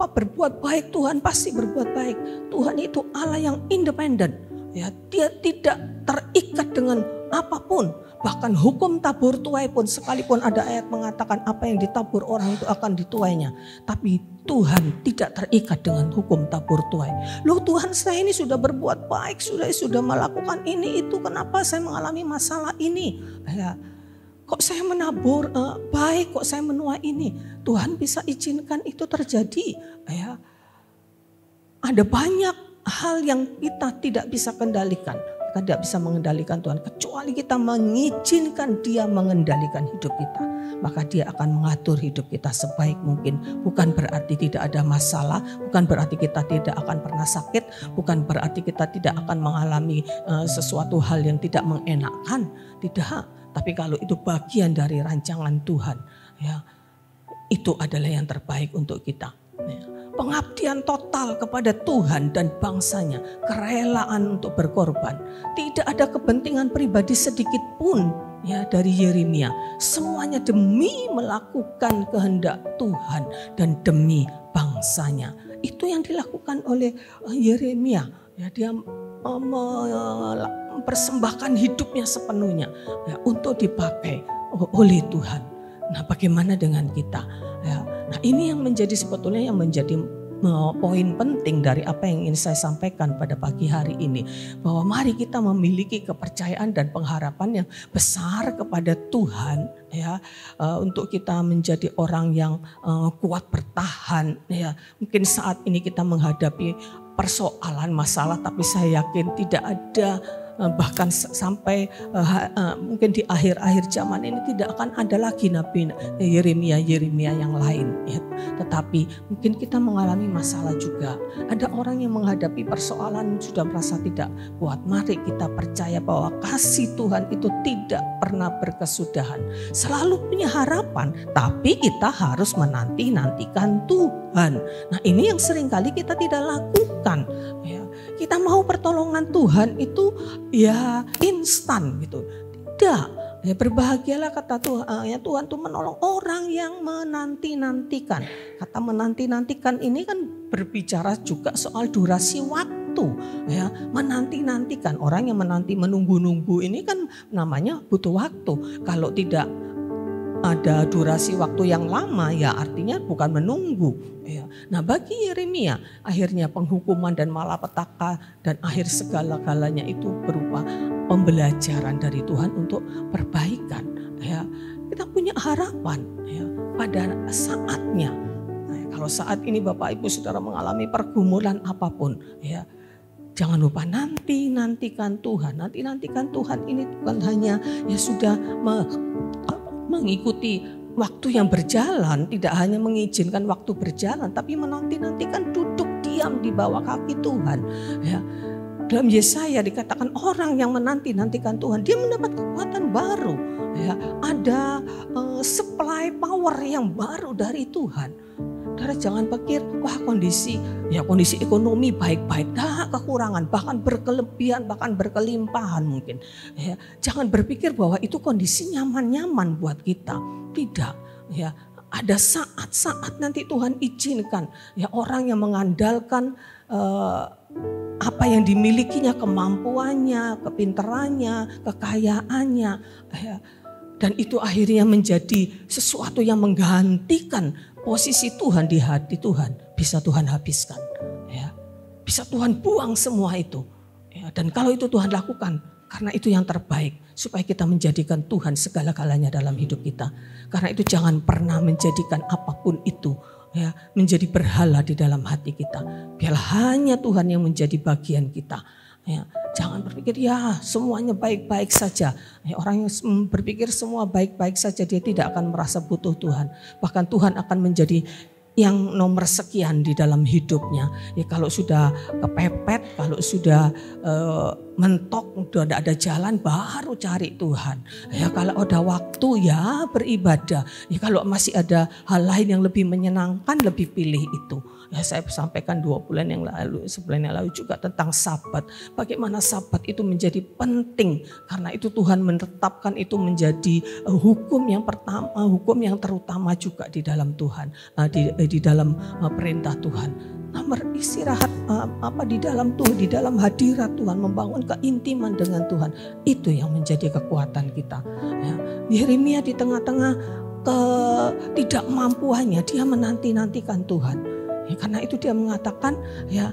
berbuat baik, Tuhan pasti berbuat baik. Tuhan itu Allah yang independen. Ya, dia tidak terikat dengan apapun. Bahkan hukum tabur tuai pun, sekalipun ada ayat mengatakan apa yang ditabur orang itu akan dituainya. Tapi Tuhan tidak terikat dengan hukum tabur tuai. Loh Tuhan, saya ini sudah berbuat baik, sudah melakukan ini itu, kenapa saya mengalami masalah ini? Ya, kok saya menabur baik, kok saya menuai ini? Tuhan bisa izinkan itu terjadi. Ya, ada banyak hal yang kita tidak bisa kendalikan. Kita tidak bisa mengendalikan Tuhan kecuali kita mengizinkan Dia mengendalikan hidup kita. Maka Dia akan mengatur hidup kita sebaik mungkin. Bukan berarti tidak ada masalah, bukan berarti kita tidak akan pernah sakit, bukan berarti kita tidak akan mengalami sesuatu hal yang tidak mengenakan. Tidak, tapi kalau itu bagian dari rancangan Tuhan, ya itu adalah yang terbaik untuk kita. Ya. Pengabdian total kepada Tuhan dan bangsanya, kerelaan untuk berkorban. Tidak ada kepentingan pribadi sedikit pun ya dari Yeremia. Semuanya demi melakukan kehendak Tuhan dan demi bangsanya. Itu yang dilakukan oleh Yeremia. Ya, dia mempersembahkan hidupnya sepenuhnya ya, untuk dipakai oleh Tuhan. Nah, bagaimana dengan kita? Ya, nah ini yang menjadi sebetulnya yang menjadi poin penting dari apa yang ingin saya sampaikan pada pagi hari ini. Bahwa mari kita memiliki kepercayaan dan pengharapan yang besar kepada Tuhan. Ya, untuk kita menjadi orang yang kuat bertahan. Ya, mungkin saat ini kita menghadapi persoalan masalah, tapi saya yakin tidak ada bahkan sampai mungkin di akhir-akhir zaman ini tidak akan ada lagi Nabi Yeremia yang lain ya. Tetapi mungkin kita mengalami masalah juga. Ada orang yang menghadapi persoalan sudah merasa tidak kuat. Mari kita percaya bahwa kasih Tuhan itu tidak pernah berkesudahan. Selalu punya harapan, tapi kita harus menanti-nantikan Tuhan. Nah ini yang seringkali kita tidak lakukan ya. Kita mau pertolongan Tuhan itu ya instan gitu. Tidak. Ya berbahagialah kata Tuhan. Ya Tuhan tuh menolong orang yang menanti-nantikan. Kata menanti-nantikan ini kan berbicara juga soal durasi waktu. Ya, menanti-nantikan. Orang yang menunggu-nunggu ini kan namanya butuh waktu. Kalau tidak ada durasi waktu yang lama ya artinya bukan menunggu. Ya. Nah bagi Yeremia akhirnya penghukuman dan malapetaka dan akhir segala-galanya itu berupa pembelajaran dari Tuhan untuk perbaikan. Ya. Kita punya harapan ya, pada saatnya. Nah, kalau saat ini Bapak Ibu Saudara mengalami pergumulan apapun ya, jangan lupa nantikan Tuhan. Nantikan Tuhan ini bukan hanya ya sudah mengikuti waktu yang berjalan, tidak hanya mengizinkan waktu berjalan, tapi menanti-nantikan duduk diam di bawah kaki Tuhan. Ya. Dalam Yesaya dikatakan orang yang menanti-nantikan Tuhan, dia mendapat kekuatan baru. Ya. Ada supply power yang baru dari Tuhan. Saudara jangan pikir, wah kondisi ekonomi baik-baik, dah kekurangan, bahkan berkelebihan, bahkan berkelimpahan mungkin. Ya, jangan berpikir bahwa itu kondisi nyaman-nyaman buat kita. Tidak, ya ada saat-saat nanti Tuhan izinkan ya orang yang mengandalkan apa yang dimilikinya, kemampuannya, kepintarannya, kekayaannya, ya, dan itu akhirnya menjadi sesuatu yang menggantikan posisi Tuhan di hati Tuhan. Bisa Tuhan habiskan, ya. Bisa Tuhan buang semua itu. Ya. Dan kalau itu Tuhan lakukan, karena itu yang terbaik. Supaya kita menjadikan Tuhan segala-galanya dalam hidup kita. Karena itu jangan pernah menjadikan apapun itu ya menjadi berhala di dalam hati kita. Biarlah hanya Tuhan yang menjadi bagian kita. Ya, jangan berpikir ya semuanya baik-baik saja. Ya, orang yang berpikir semua baik-baik saja, dia tidak akan merasa butuh Tuhan. Bahkan Tuhan akan menjadi yang nomor sekian di dalam hidupnya. Ya, kalau sudah kepepet, kalau sudah mentok, sudah tidak ada jalan, baru cari Tuhan. Ya, kalau ada waktu ya beribadah. Ya, kalau masih ada hal lain yang lebih menyenangkan, lebih pilih itu. Ya, saya sampaikan 2 bulan yang lalu, sebulan yang lalu juga tentang Sabat. Bagaimana Sabat itu menjadi penting, karena itu Tuhan menetapkan itu menjadi hukum yang pertama, hukum yang terutama juga di dalam Tuhan, di dalam perintah Tuhan. Beristirahat di dalam Tuhan, di dalam hadirat Tuhan, membangun keintiman dengan Tuhan, itu yang menjadi kekuatan kita. Ya, Yeremia di tengah-tengah ketidakmampuannya, dia menanti-nantikan Tuhan. Ya, karena itu dia mengatakan ya,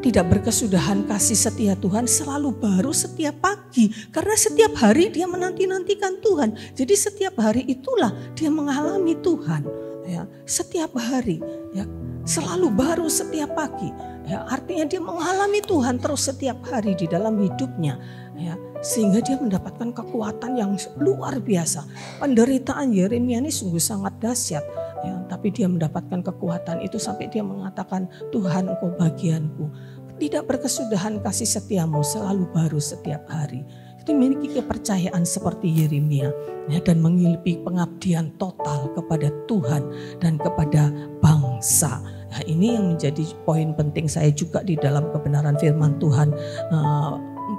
tidak berkesudahan kasih setia Tuhan selalu baru setiap pagi. Karena setiap hari dia menanti-nantikan Tuhan. Jadi setiap hari itulah dia mengalami Tuhan. Ya, setiap hari ya, selalu baru setiap pagi. Ya, artinya dia mengalami Tuhan terus setiap hari di dalam hidupnya. Ya, sehingga dia mendapatkan kekuatan yang luar biasa. Penderitaan Yeremia ini sungguh sangat dahsyat. Ya, tapi dia mendapatkan kekuatan itu sampai dia mengatakan, Tuhan Engkau bagianku. Tidak berkesudahan kasih setiamu selalu baru setiap hari. Itu memiliki kepercayaan seperti Yeremia ya, dan memiliki pengabdian total kepada Tuhan dan kepada bangsa. Nah, ini yang menjadi poin penting saya juga di dalam kebenaran firman Tuhan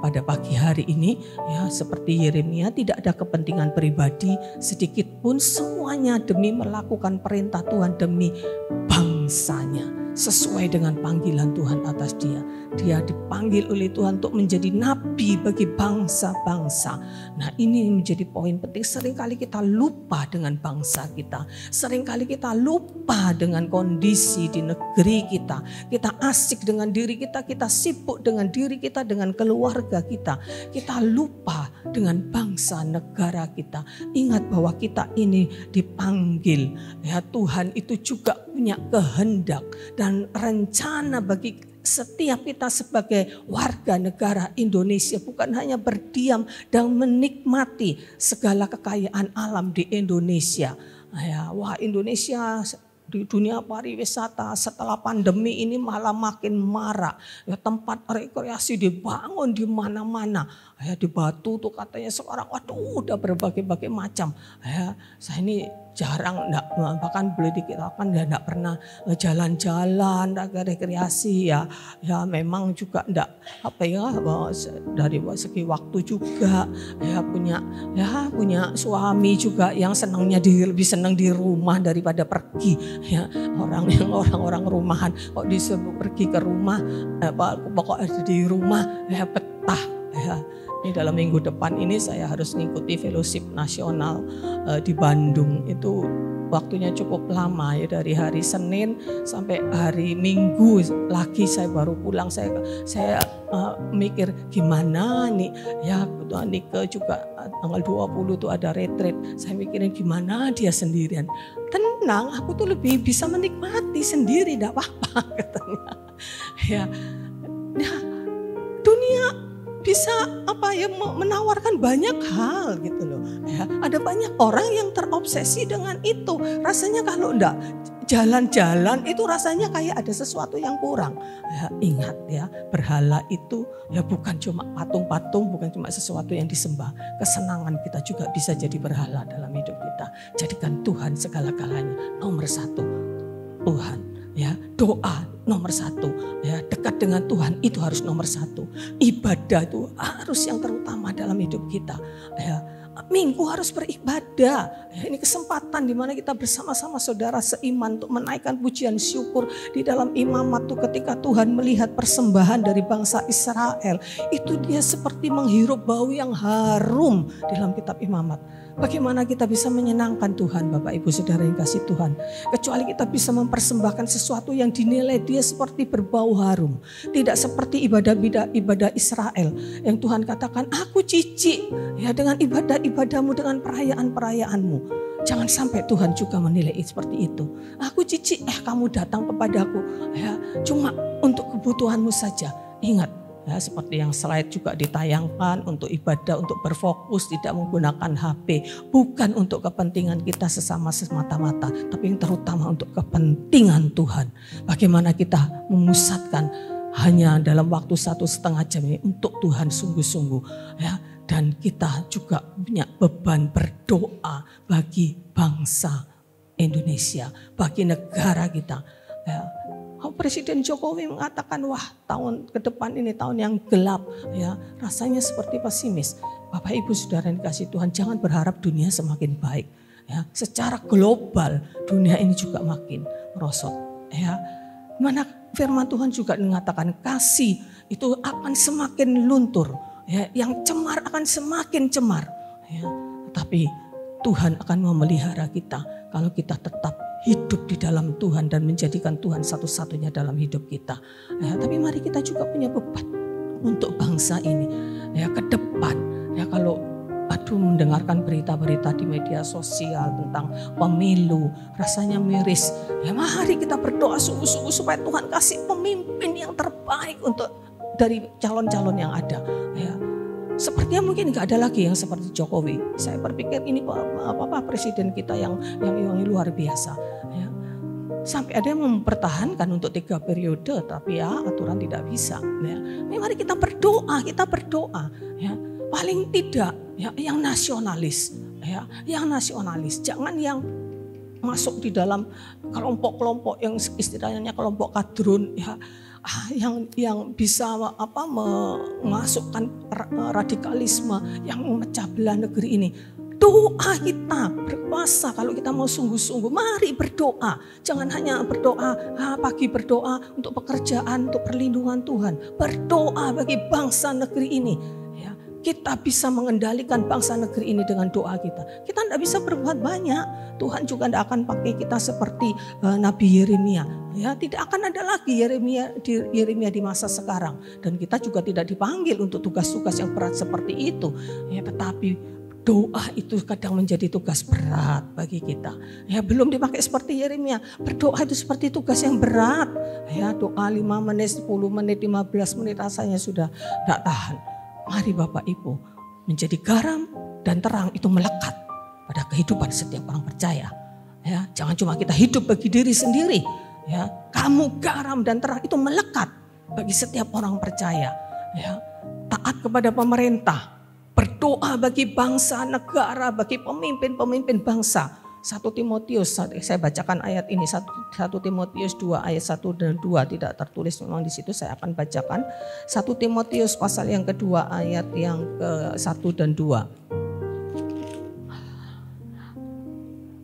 pada pagi hari ini. Ya, seperti Yeremia, tidak ada kepentingan pribadi sedikit pun, semuanya demi melakukan perintah Tuhan, demi bangsanya, sesuai dengan panggilan Tuhan atas dia. Dia dipanggil oleh Tuhan untuk menjadi nabi bagi bangsa-bangsa. Nah, ini menjadi poin penting. Seringkali kita lupa dengan bangsa kita. Seringkali kita lupa dengan kondisi di negeri kita. Kita asik dengan diri kita, kita sibuk dengan diri kita, dengan keluarga kita. Kita lupa dengan bangsa negara kita. Ingat bahwa kita ini dipanggil. Ya, Tuhan itu juga punya kehendak dan rencana bagi setiap kita sebagai warga negara Indonesia, bukan hanya berdiam dan menikmati segala kekayaan alam di Indonesia. Ya, wah, Indonesia di dunia pariwisata setelah pandemi ini malah makin marak. Ya, tempat rekreasi dibangun di mana-mana. Ya, di Batu tuh katanya sekarang, waduh, udah berbagai-bagai macam. Ya, saya ini jarang, bahkan boleh dikatakan ya enggak pernah jalan-jalan, rekreasi ya. Ya, memang juga enggak dari segi waktu juga ya, punya suami juga yang senangnya lebih senang di rumah daripada pergi. Ya, orang-orang rumahan kok disebut pergi ke rumah, pokoknya di rumah ya betah ya. Ini dalam minggu depan ini saya harus mengikuti fellowship nasional di Bandung. Itu waktunya cukup lama ya, dari hari Senin sampai hari Minggu lagi saya baru pulang. Saya mikir gimana nih ya, kebetulan Nike juga tanggal 20 tuh ada retreat. Saya mikirin gimana dia sendirian. Tenang, aku tuh lebih bisa menikmati sendiri, enggak apa-apa katanya. Ya, dunia bisa menawarkan banyak hal gitu loh. Ya, ada banyak orang yang terobsesi dengan itu. Rasanya kalau enggak jalan-jalan itu rasanya kayak ada sesuatu yang kurang. Ya, ingat ya, berhala itu ya bukan cuma patung-patung, bukan cuma sesuatu yang disembah. Kesenangan kita juga bisa jadi berhala dalam hidup kita. Jadikan Tuhan segala-galanya. Nomor 1 Tuhan. Ya, doa nomor 1, ya, dekat dengan Tuhan itu harus nomor 1. Ibadah itu harus yang terutama dalam hidup kita. Ya, Minggu harus beribadah. Ya, ini kesempatan di mana kita bersama-sama saudara seiman untuk menaikkan pujian syukur di dalam imamat tuh. Ketika Tuhan melihat persembahan dari bangsa Israel, itu dia seperti menghirup bau yang harum di dalam kitab imamat. Bagaimana kita bisa menyenangkan Tuhan, Bapak Ibu Saudara yang kasih Tuhan, kecuali kita bisa mempersembahkan sesuatu yang dinilai dia seperti berbau harum. Tidak seperti ibadah Israel yang Tuhan katakan, aku jijik ya dengan ibadah-ibadahmu, dengan perayaan-perayaanmu. Jangan sampai Tuhan juga menilai seperti itu. Aku jijik, kamu datang kepadaku ya cuma untuk kebutuhanmu saja. Ingat, Ya, seperti yang slide juga ditayangkan untuk ibadah, untuk berfokus, tidak menggunakan HP. Bukan untuk kepentingan kita sesama semata-mata, tapi yang terutama untuk kepentingan Tuhan. Bagaimana kita memusatkan hanya dalam waktu 1,5 jam ini untuk Tuhan sungguh-sungguh. Ya, dan kita juga punya beban berdoa bagi bangsa Indonesia, bagi negara kita. Ya. Presiden Jokowi mengatakan, wah tahun ke depan ini tahun yang gelap, ya rasanya seperti pesimis. Bapak Ibu Saudara yang dikasihi Tuhan, jangan berharap dunia semakin baik. Ya, secara global dunia ini juga makin merosot. Ya, mana firman Tuhan juga mengatakan kasih itu akan semakin luntur, ya, yang cemar akan semakin cemar. Ya, tapi Tuhan akan memelihara kita kalau kita tetap hidup di dalam Tuhan dan menjadikan Tuhan satu-satunya dalam hidup kita. Ya, tapi mari kita juga punya beban untuk bangsa ini. Ya, ke depan, ya kalau mendengarkan berita-berita di media sosial tentang pemilu, rasanya miris. Ya, mari kita berdoa sungguh-sungguh supaya Tuhan kasih pemimpin yang terbaik untuk dari calon-calon yang ada. Ya. Sepertinya mungkin nggak ada lagi yang seperti Jokowi. Saya berpikir ini presiden kita yang luar biasa. Ya. Sampai ada yang mempertahankan untuk 3 periode, tapi ya aturan tidak bisa. Ya. Mari kita berdoa. Ya. Paling tidak ya, yang nasionalis, ya, yang nasionalis. Jangan yang masuk di dalam kelompok-kelompok yang istilahnya kelompok kadrun, ya. Yang bisa memasukkan radikalisme yang memecah belah negeri ini. Doa kita berpuasa kalau kita mau sungguh-sungguh. Mari berdoa. Jangan hanya berdoa pagi, berdoa untuk pekerjaan, untuk perlindungan Tuhan. Berdoa bagi bangsa negeri ini. Ya, kita bisa mengendalikan bangsa negeri ini dengan doa kita. Kita tidak bisa berbuat banyak. Tuhan juga tidak akan pakai kita seperti Nabi Yeremia. Ya, tidak akan ada lagi Yeremia di masa sekarang, dan kita juga tidak dipanggil untuk tugas-tugas yang berat seperti itu. Ya, tetapi doa itu kadang menjadi tugas berat bagi kita. Ya, belum dipakai seperti Yeremia. Berdoa itu seperti tugas yang berat. Ya, doa 5 menit, 10 menit, 15 menit rasanya sudah tidak tahan. Mari Bapak Ibu menjadi garam dan terang itu melekat pada kehidupan setiap orang percaya. Ya, jangan cuma kita hidup bagi diri sendiri. Ya, kamu garam dan terang itu melekat bagi setiap orang percaya. Ya, taat kepada pemerintah, berdoa bagi bangsa, negara, bagi pemimpin-pemimpin bangsa. 1 Timotius, saya bacakan ayat ini, 1 Timotius 2 ayat 1 dan 2, tidak tertulis memang di situ, saya akan bacakan. 1 Timotius pasal yang kedua ayat yang ke-1 dan 2.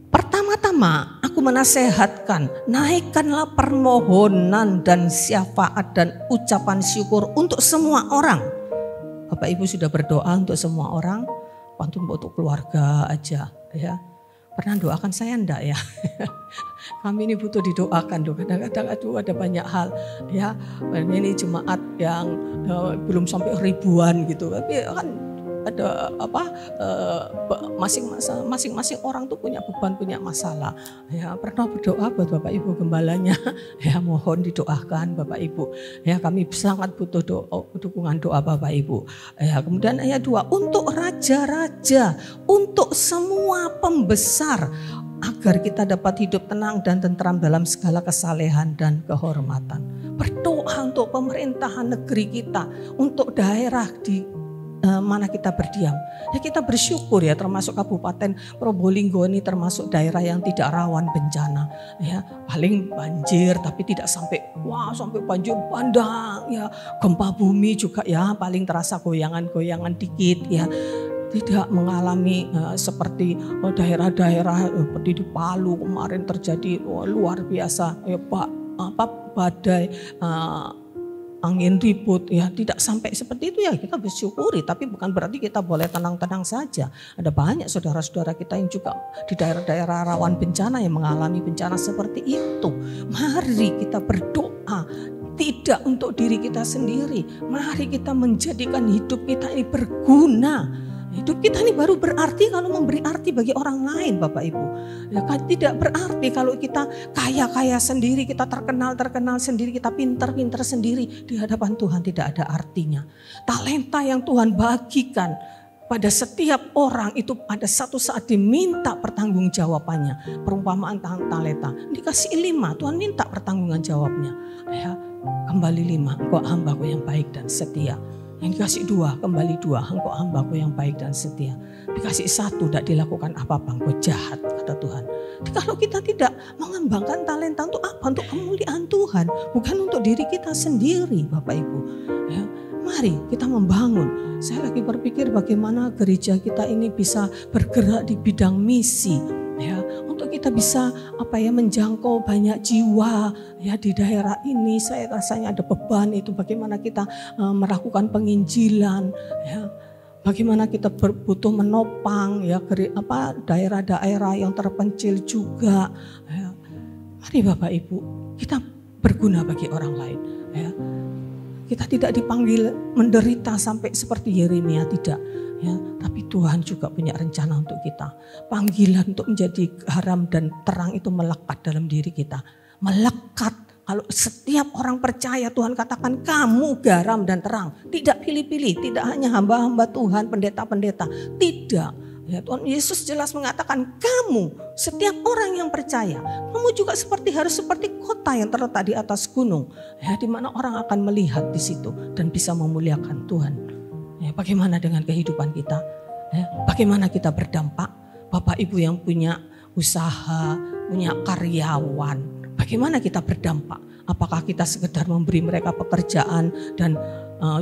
Pertama-tama aku menasehatkan, naikkanlah permohonan dan syafaat dan ucapan syukur untuk semua orang. Bapak Ibu sudah berdoa untuk semua orang, untuk keluarga aja, ya. Pernah doakan saya enggak ya? Kami ini butuh didoakan, kadang-kadang ada banyak hal, ya. Ini jemaat yang belum sampai ribuan gitu, tapi kan ada masing-masing orang tuh punya beban, punya masalah. Ya, pernah berdoa buat Bapak Ibu gembalanya, ya mohon didoakan Bapak Ibu. Ya, kami sangat butuh dukungan doa Bapak Ibu. Ya, kemudian ayat 2, untuk raja-raja, untuk semua pembesar, agar kita dapat hidup tenang dan tentram dalam segala kesalehan dan kehormatan. Berdoa untuk pemerintahan negeri kita, untuk daerah di mana kita berdiam. Ya, kita bersyukur ya, termasuk Kabupaten Probolinggo ini termasuk daerah yang tidak rawan bencana. Ya, paling banjir tapi tidak sampai banjir bandang ya. Gempa bumi juga ya paling terasa goyangan-goyangan dikit ya. Tidak mengalami seperti daerah-daerah seperti di Palu kemarin terjadi luar biasa ya, badai angin ribut ya, tidak sampai seperti itu ya, kita bersyukuri, tapi bukan berarti kita boleh tenang-tenang saja. Ada banyak saudara-saudara kita yang juga di daerah-daerah rawan bencana yang mengalami bencana seperti itu. Mari kita berdoa tidak untuk diri kita sendiri. Mari kita menjadikan hidup kita ini berguna. Hidup kita ini baru berarti kalau memberi arti bagi orang lain, Bapak Ibu. Ya, tidak berarti kalau kita kaya-kaya sendiri, kita terkenal sendiri, kita pintar-pintar sendiri. Di hadapan Tuhan tidak ada artinya. Talenta yang Tuhan bagikan pada setiap orang itu pada satu saat diminta pertanggungjawabannya. Perumpamaan talenta, dikasih 5, Tuhan minta pertanggungan jawabnya. Ya, kembali 5, engkau hambaku yang baik dan setia. Yang dikasih 2, kembali 2, engkau hambaku yang baik dan setia. Dikasih 1, tidak dilakukan apa-apa, engkau jahat, kata Tuhan. Jadi kalau kita tidak mengembangkan talenta untuk apa? Untuk kemuliaan Tuhan, bukan untuk diri kita sendiri, Bapak Ibu. Ya, mari kita membangun. Saya lagi berpikir bagaimana gereja kita ini bisa bergerak di bidang misi. Ya, untuk kita bisa menjangkau banyak jiwa ya di daerah ini. Saya rasanya ada beban itu bagaimana kita melakukan penginjilan ya. Bagaimana kita butuh menopang ya daerah-daerah yang terpencil juga ya. Mari Bapak Ibu, kita berguna bagi orang lain ya. Kita tidak dipanggil menderita sampai seperti Yeremia, tidak. Ya, tapi Tuhan juga punya rencana untuk kita. Panggilan untuk menjadi garam dan terang itu melekat dalam diri kita. Melekat. Kalau setiap orang percaya, Tuhan katakan kamu garam dan terang. Tidak pilih-pilih, tidak hanya hamba-hamba Tuhan, pendeta-pendeta. Tidak. Ya, Tuhan Yesus jelas mengatakan kamu, setiap orang yang percaya, kamu juga harus seperti kota yang terletak di atas gunung, ya, di mana orang akan melihat di situ dan bisa memuliakan Tuhan. Ya, bagaimana dengan kehidupan kita? Ya, bagaimana kita berdampak? Bapak Ibu yang punya usaha, punya karyawan, bagaimana kita berdampak? Apakah kita sekedar memberi mereka pekerjaan dan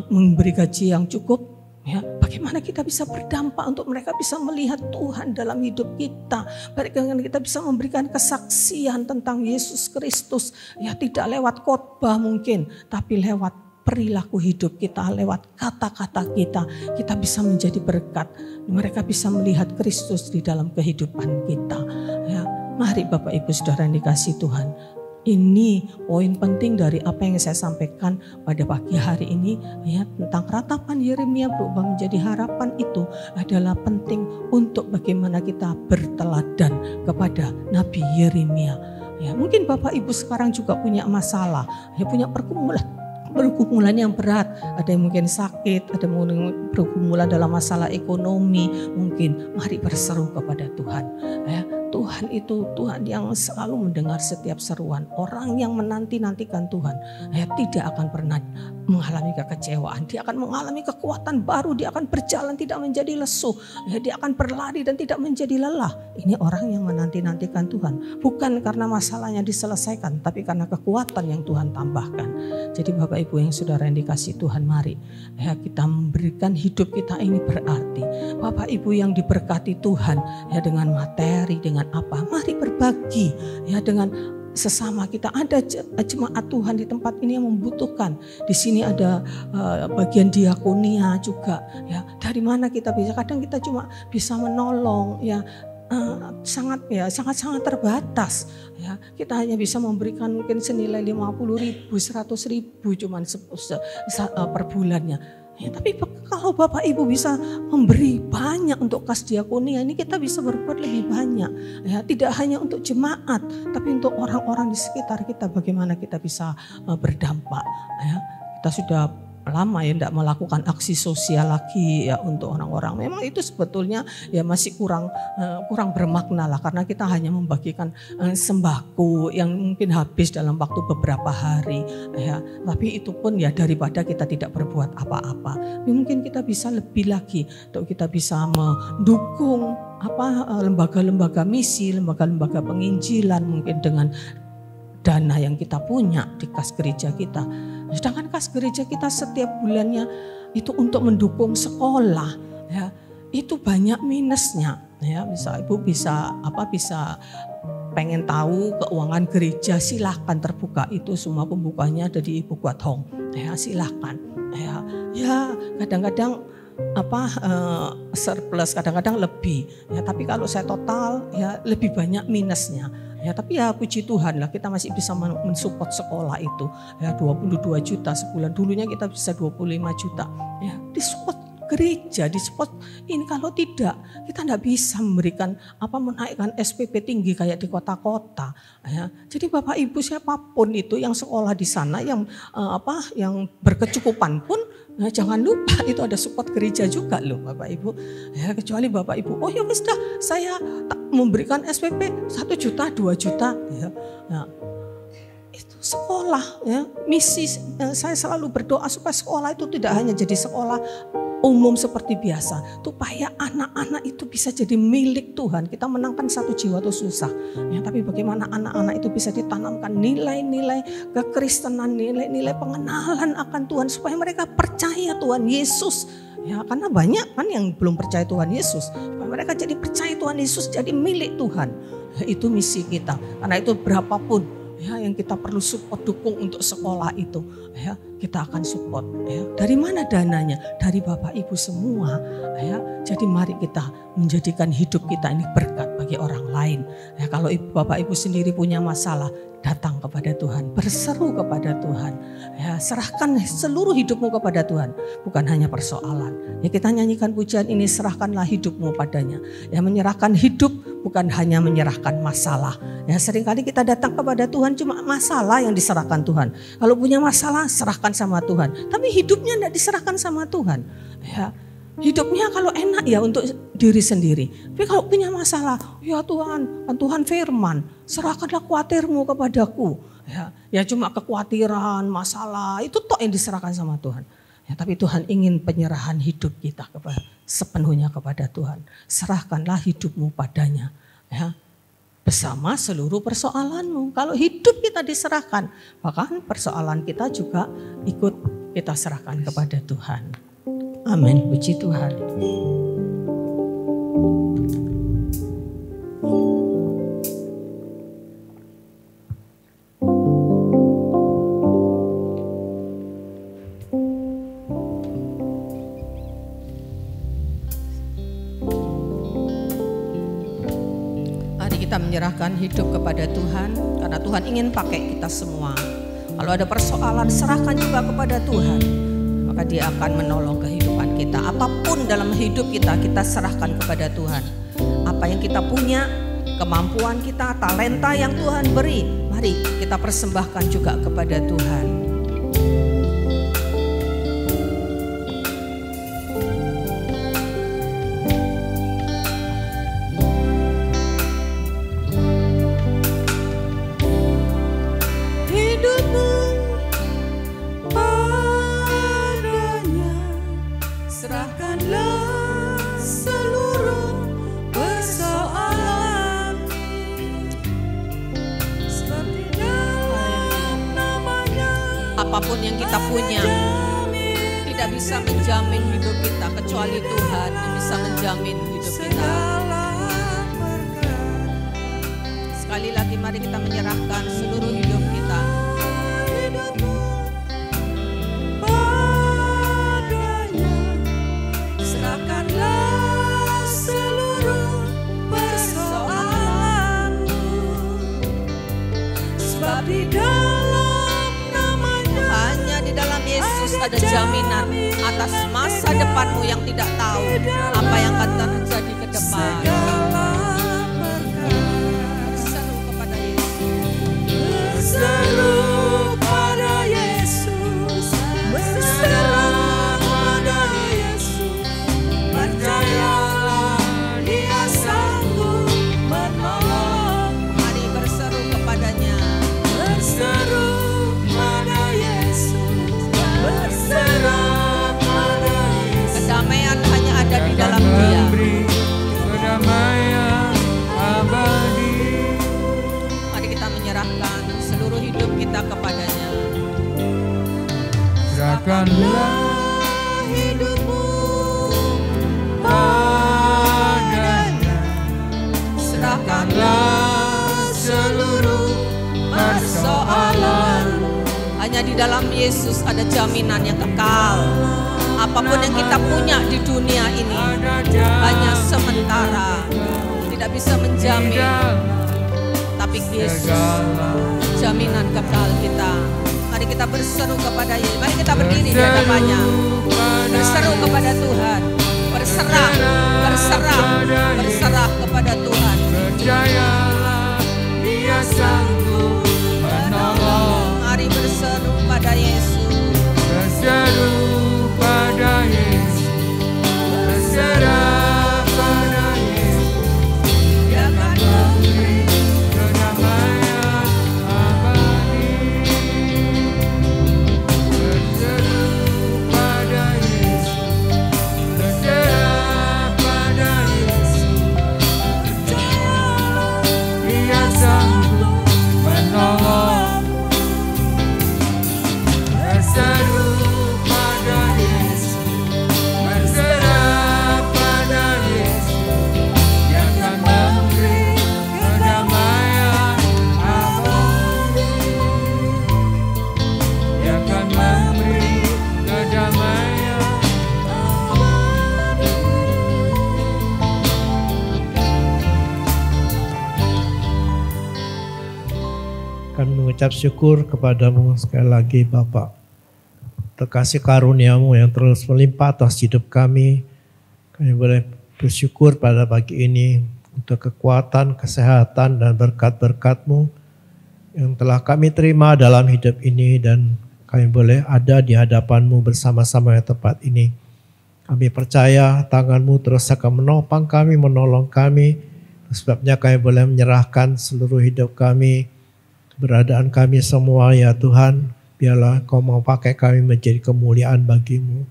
memberi gaji yang cukup? Ya, bagaimana kita bisa berdampak untuk mereka bisa melihat Tuhan dalam hidup kita. Bagaimana kita bisa memberikan kesaksian tentang Yesus Kristus. Ya, tidak lewat khotbah mungkin, tapi lewat perilaku hidup kita, lewat kata-kata kita. Kita bisa menjadi berkat. Mereka bisa melihat Kristus di dalam kehidupan kita. Ya, mari Bapak Ibu Saudara yang dikasihi Tuhan. Ini poin penting dari apa yang saya sampaikan pada pagi hari ini ya, tentang ratapan Yeremia berubah menjadi harapan. Itu adalah penting untuk bagaimana kita berteladan kepada Nabi Yeremia. Ya, mungkin Bapak Ibu sekarang juga punya masalah, ya, punya pergumulan yang berat. Ada yang mungkin sakit, ada yang pergumulan dalam masalah ekonomi. Mungkin mari berseru kepada Tuhan. Ya, Tuhan itu Tuhan yang selalu mendengar setiap seruan. Orang yang menanti-nantikan Tuhan ya, tidak akan pernah mengalami kekecewaan. Dia akan mengalami kekuatan baru. Dia akan berjalan tidak menjadi lesu. Ya, dia akan berlari dan tidak menjadi lelah. Ini orang yang menanti-nantikan Tuhan. Bukan karena masalahnya diselesaikan, tapi karena kekuatan yang Tuhan tambahkan. Jadi Bapak Ibu yang saudara yang dikasihi Tuhan, mari ya, kita memberikan hidup kita ini berarti. Bapak Ibu yang diberkati Tuhan ya, dengan materi, dengan apa, mari berbagi ya dengan sesama kita. Ada jemaat Tuhan di tempat ini yang membutuhkan. Di sini ada bagian diakonia juga ya. Dari mana kita bisa? Kadang kita cuma bisa menolong ya. Sangat terbatas ya. Kita hanya bisa memberikan mungkin senilai 50.000, 100.000 cuman per bulannya. Ya, tapi kalau Bapak Ibu bisa memberi banyak untuk kas diakonia, ini kita bisa berbuat lebih banyak. Ya, tidak hanya untuk jemaat, tapi untuk orang-orang di sekitar kita. Bagaimana kita bisa berdampak? Ya, kita sudah lama ya tidak melakukan aksi sosial lagi ya untuk orang-orang. Memang itu sebetulnya ya masih kurang bermakna lah, karena kita hanya membagikan sembako yang mungkin habis dalam waktu beberapa hari ya. Tapi itu pun ya daripada kita tidak berbuat apa-apa. Mungkin kita bisa lebih lagi untuk kita bisa mendukung lembaga-lembaga misi, lembaga-lembaga penginjilan mungkin dengan dana yang kita punya di kas gereja kita. Sedangkan kas gereja kita setiap bulannya itu untuk mendukung sekolah ya, itu banyak minusnya ya. Ibu bisa pengen tahu keuangan gereja, silahkan terbuka, itu semua pembukanya ada di Ibu Kuat Hong ya, silahkan ya kadang-kadang surplus, kadang-kadang lebih ya, tapi kalau saya total ya lebih banyak minusnya. Ya, tapi ya puji Tuhan lah kita masih bisa mensupport sekolah itu ya, 22 juta sebulan. Dulunya kita bisa 25 juta ya, disupport gereja, di spot ini. Kalau tidak, kita tidak bisa memberikan menaikkan SPP tinggi kayak di kota-kota. Ya. Jadi Bapak Ibu siapapun itu yang sekolah di sana, yang yang berkecukupan pun, nah, jangan lupa itu ada support gereja juga loh Bapak Ibu. Ya, kecuali Bapak Ibu, oh ya sudah saya tak memberikan SPP 1 juta, 2 juta. Ya. Nah, itu sekolah, ya, misi. Saya selalu berdoa supaya sekolah itu tidak hanya jadi sekolah umum seperti biasa, supaya anak-anak itu bisa jadi milik Tuhan. Kita menangkan 1 jiwa itu susah, ya, tapi bagaimana anak-anak itu bisa ditanamkan nilai-nilai kekristenan, nilai-nilai pengenalan akan Tuhan, supaya mereka percaya Tuhan Yesus. Ya, karena banyak kan yang belum percaya Tuhan Yesus, supaya mereka jadi percaya Tuhan Yesus, jadi milik Tuhan. Ya, itu misi kita. Karena itu berapapun, ya, yang kita perlu support, dukung untuk sekolah itu, ya, kita akan support. Ya. Dari mana dananya? Dari Bapak Ibu semua. Ya. Jadi mari kita menjadikan hidup kita ini berkat bagi orang lain. Ya, kalau Bapak Ibu sendiri punya masalah, datang kepada Tuhan, berseru kepada Tuhan. Ya, serahkan seluruh hidupmu kepada Tuhan, bukan hanya persoalan. Ya, kita nyanyikan pujian ini, serahkanlah hidupmu padanya. Ya, menyerahkan hidup bukan hanya menyerahkan masalah. Ya, seringkali kita datang kepada Tuhan cuma masalah yang diserahkan Tuhan. Kalau punya masalah, serahkan sama Tuhan. Tapi hidupnya tidak diserahkan sama Tuhan. Ya, hidupnya kalau enak ya untuk diri sendiri. Tapi kalau punya masalah, ya Tuhan, kan Tuhan firman, serahkanlah khawatirmu kepadaku. Ya cuma kekhawatiran, masalah, itu tok yang diserahkan sama Tuhan. Ya, tapi Tuhan ingin penyerahan hidup kita sepenuhnya kepada Tuhan. Serahkanlah hidupmu padanya. Ya, bersama seluruh persoalanmu. Kalau hidup kita diserahkan, bahkan persoalan kita juga ikut kita serahkan kepada Tuhan. Amin, puji Tuhan. Mari kita menyerahkan hidup kepada Tuhan, karena Tuhan ingin pakai kita semua. Kalau ada persoalan, serahkan juga kepada Tuhan. Maka Dia akan menolong kehidupan kita. Apapun dalam hidup kita, kita serahkan kepada Tuhan. Apa yang kita punya, kemampuan kita, talenta yang Tuhan beri, mari kita persembahkan juga kepada Tuhan. Apapun yang kita punya tidak bisa menjamin hidup kita, kecuali Tuhan yang bisa menjamin hidup kita. Sekali lagi mari kita menyerahkan seluruh hidup kita. Serahkanlah seluruh persoalanmu, sebab di dalam Yesus ada jaminan atas masa depanmu yang tidak tahu apa yang akan terjadi ke depan. Berseru kepada Yesus. Berseru pada Yesus. Berseru pada Yesus. Percayalah Dia sanggup menolong. Mari berseru kepadanya. Berseru. Kedamaian hanya ada di dalam Dia. Kedamaian abadi. Mari kita menyerahkan seluruh hidup kita kepadanya. Serahkanlah hidupmu padanya. Serahkanlah seluruh persoalan. Hanya di dalam Yesus ada jaminan yang kekal. Apapun yang kita punya di dunia ini hanya sementara, tidak bisa menjamin. Tapi Yesus jaminan kekal kita. Mari kita berseru kepada Yesus. Mari kita berdiri di hadapannya. berseru kepada Tuhan. Berserah kepada Tuhan. Percayalah, Dia sanggup menolong. Mari berseru pada Yesus. Berseru pada Yesus, berserah pada Yesus. Dia akan memberi kedamaian abadi. Berseru pada Yesus, berserah pada Yesus. Percayalah, Dia sanggup menolong. Berseru pada Yesus, berserah pada Yesus. Dia akan memberi kedamaian abadi. Dia akan memberi kedamaian abadi. Kami mengucap syukur kepadamu sekali lagi Bapa. Untuk kasih karunia-Mu yang terus melimpah atas hidup kami. Kami boleh bersyukur pada pagi ini untuk kekuatan, kesehatan, dan berkat-berkat-Mu yang telah kami terima dalam hidup ini, dan kami boleh ada di hadapan-Mu bersama-sama yang tepat ini. Kami percaya tangan-Mu terus akan menopang kami, menolong kami. Sebabnya kami boleh menyerahkan seluruh hidup kami, keberadaan kami semua ya Tuhan. Biarlah Kau mau pakai kami menjadi kemuliaan bagi-Mu.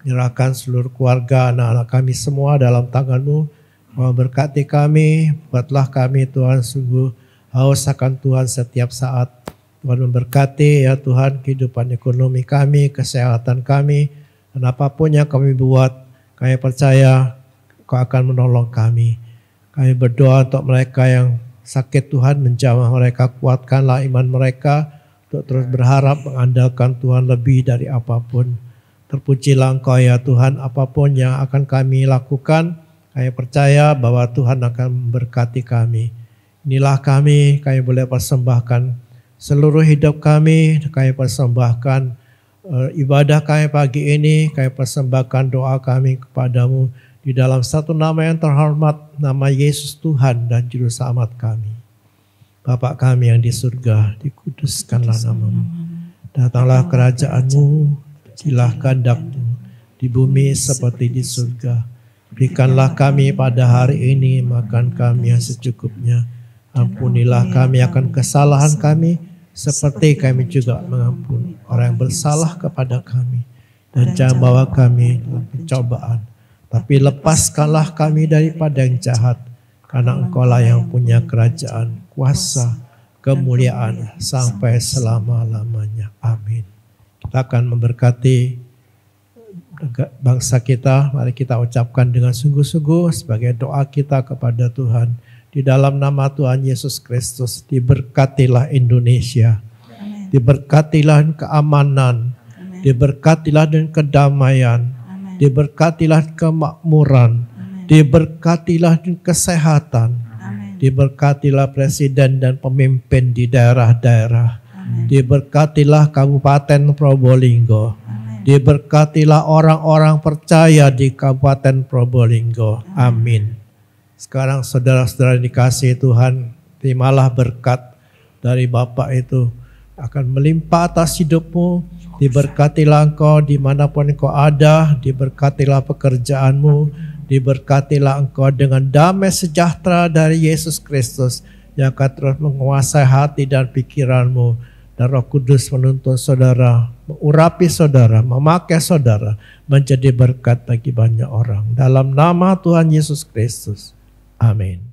Menyerahkan seluruh keluarga, anak-anak kami semua dalam tangan-Mu. Kau berkati kami, buatlah kami Tuhan sungguh haus akan Tuhan setiap saat. Tuhan memberkati ya Tuhan kehidupan ekonomi kami, kesehatan kami, dan apapun yang kami buat, kami percaya Kau akan menolong kami. Kami berdoa untuk mereka yang sakit Tuhan, menjamah mereka, kuatkanlah iman mereka, untuk terus berharap mengandalkan Tuhan lebih dari apapun. Terpujilah Engkau ya Tuhan, apapun yang akan kami lakukan, kami percaya bahwa Tuhan akan memberkati kami. Inilah kami boleh persembahkan seluruh hidup kami persembahkan ibadah kami pagi ini, kami persembahkan doa kami kepadamu di dalam satu nama yang terhormat, nama Yesus Tuhan dan Juru Selamat kami. Bapa kami yang di surga, dikuduskanlah nama-Mu. Datanglah kerajaan-Mu, jadilah kehendak-Mu di bumi seperti di surga. Berikanlah kami pada hari ini makan kami yang secukupnya. Ampunilah kami akan kesalahan kami, seperti kami juga mengampuni orang yang bersalah kepada kami. Dan jangan bawa kami dalam pencobaan, tapi lepaskanlah kami daripada yang jahat. Karena Engkau-lah yang punya kerajaan, kuasa, kemuliaan sampai selama-lamanya. Amin. Kita akan memberkati bangsa kita. Mari kita ucapkan dengan sungguh-sungguh sebagai doa kita kepada Tuhan. Di dalam nama Tuhan Yesus Kristus, diberkatilah Indonesia. Amen. Diberkatilah keamanan. Amen. Diberkatilah dengan kedamaian. Amen. Diberkatilah kemakmuran. Diberkatilah kesehatan, amen. Diberkatilah presiden dan pemimpin di daerah-daerah, amen. Diberkatilah Kabupaten Probolinggo, amen. Diberkatilah orang-orang percaya di Kabupaten Probolinggo, amin. Sekarang saudara-saudara dikasihi Tuhan, terimalah berkat dari Bapa itu akan melimpah atas hidupmu. Diberkatilah engkau dimanapun engkau ada, diberkatilah pekerjaanmu, diberkatilah engkau dengan damai sejahtera dari Yesus Kristus yang akan terus menguasai hati dan pikiranmu. Dan Roh Kudus menuntun saudara, mengurapi saudara, memakai saudara menjadi berkat bagi banyak orang. Dalam nama Tuhan Yesus Kristus. Amin.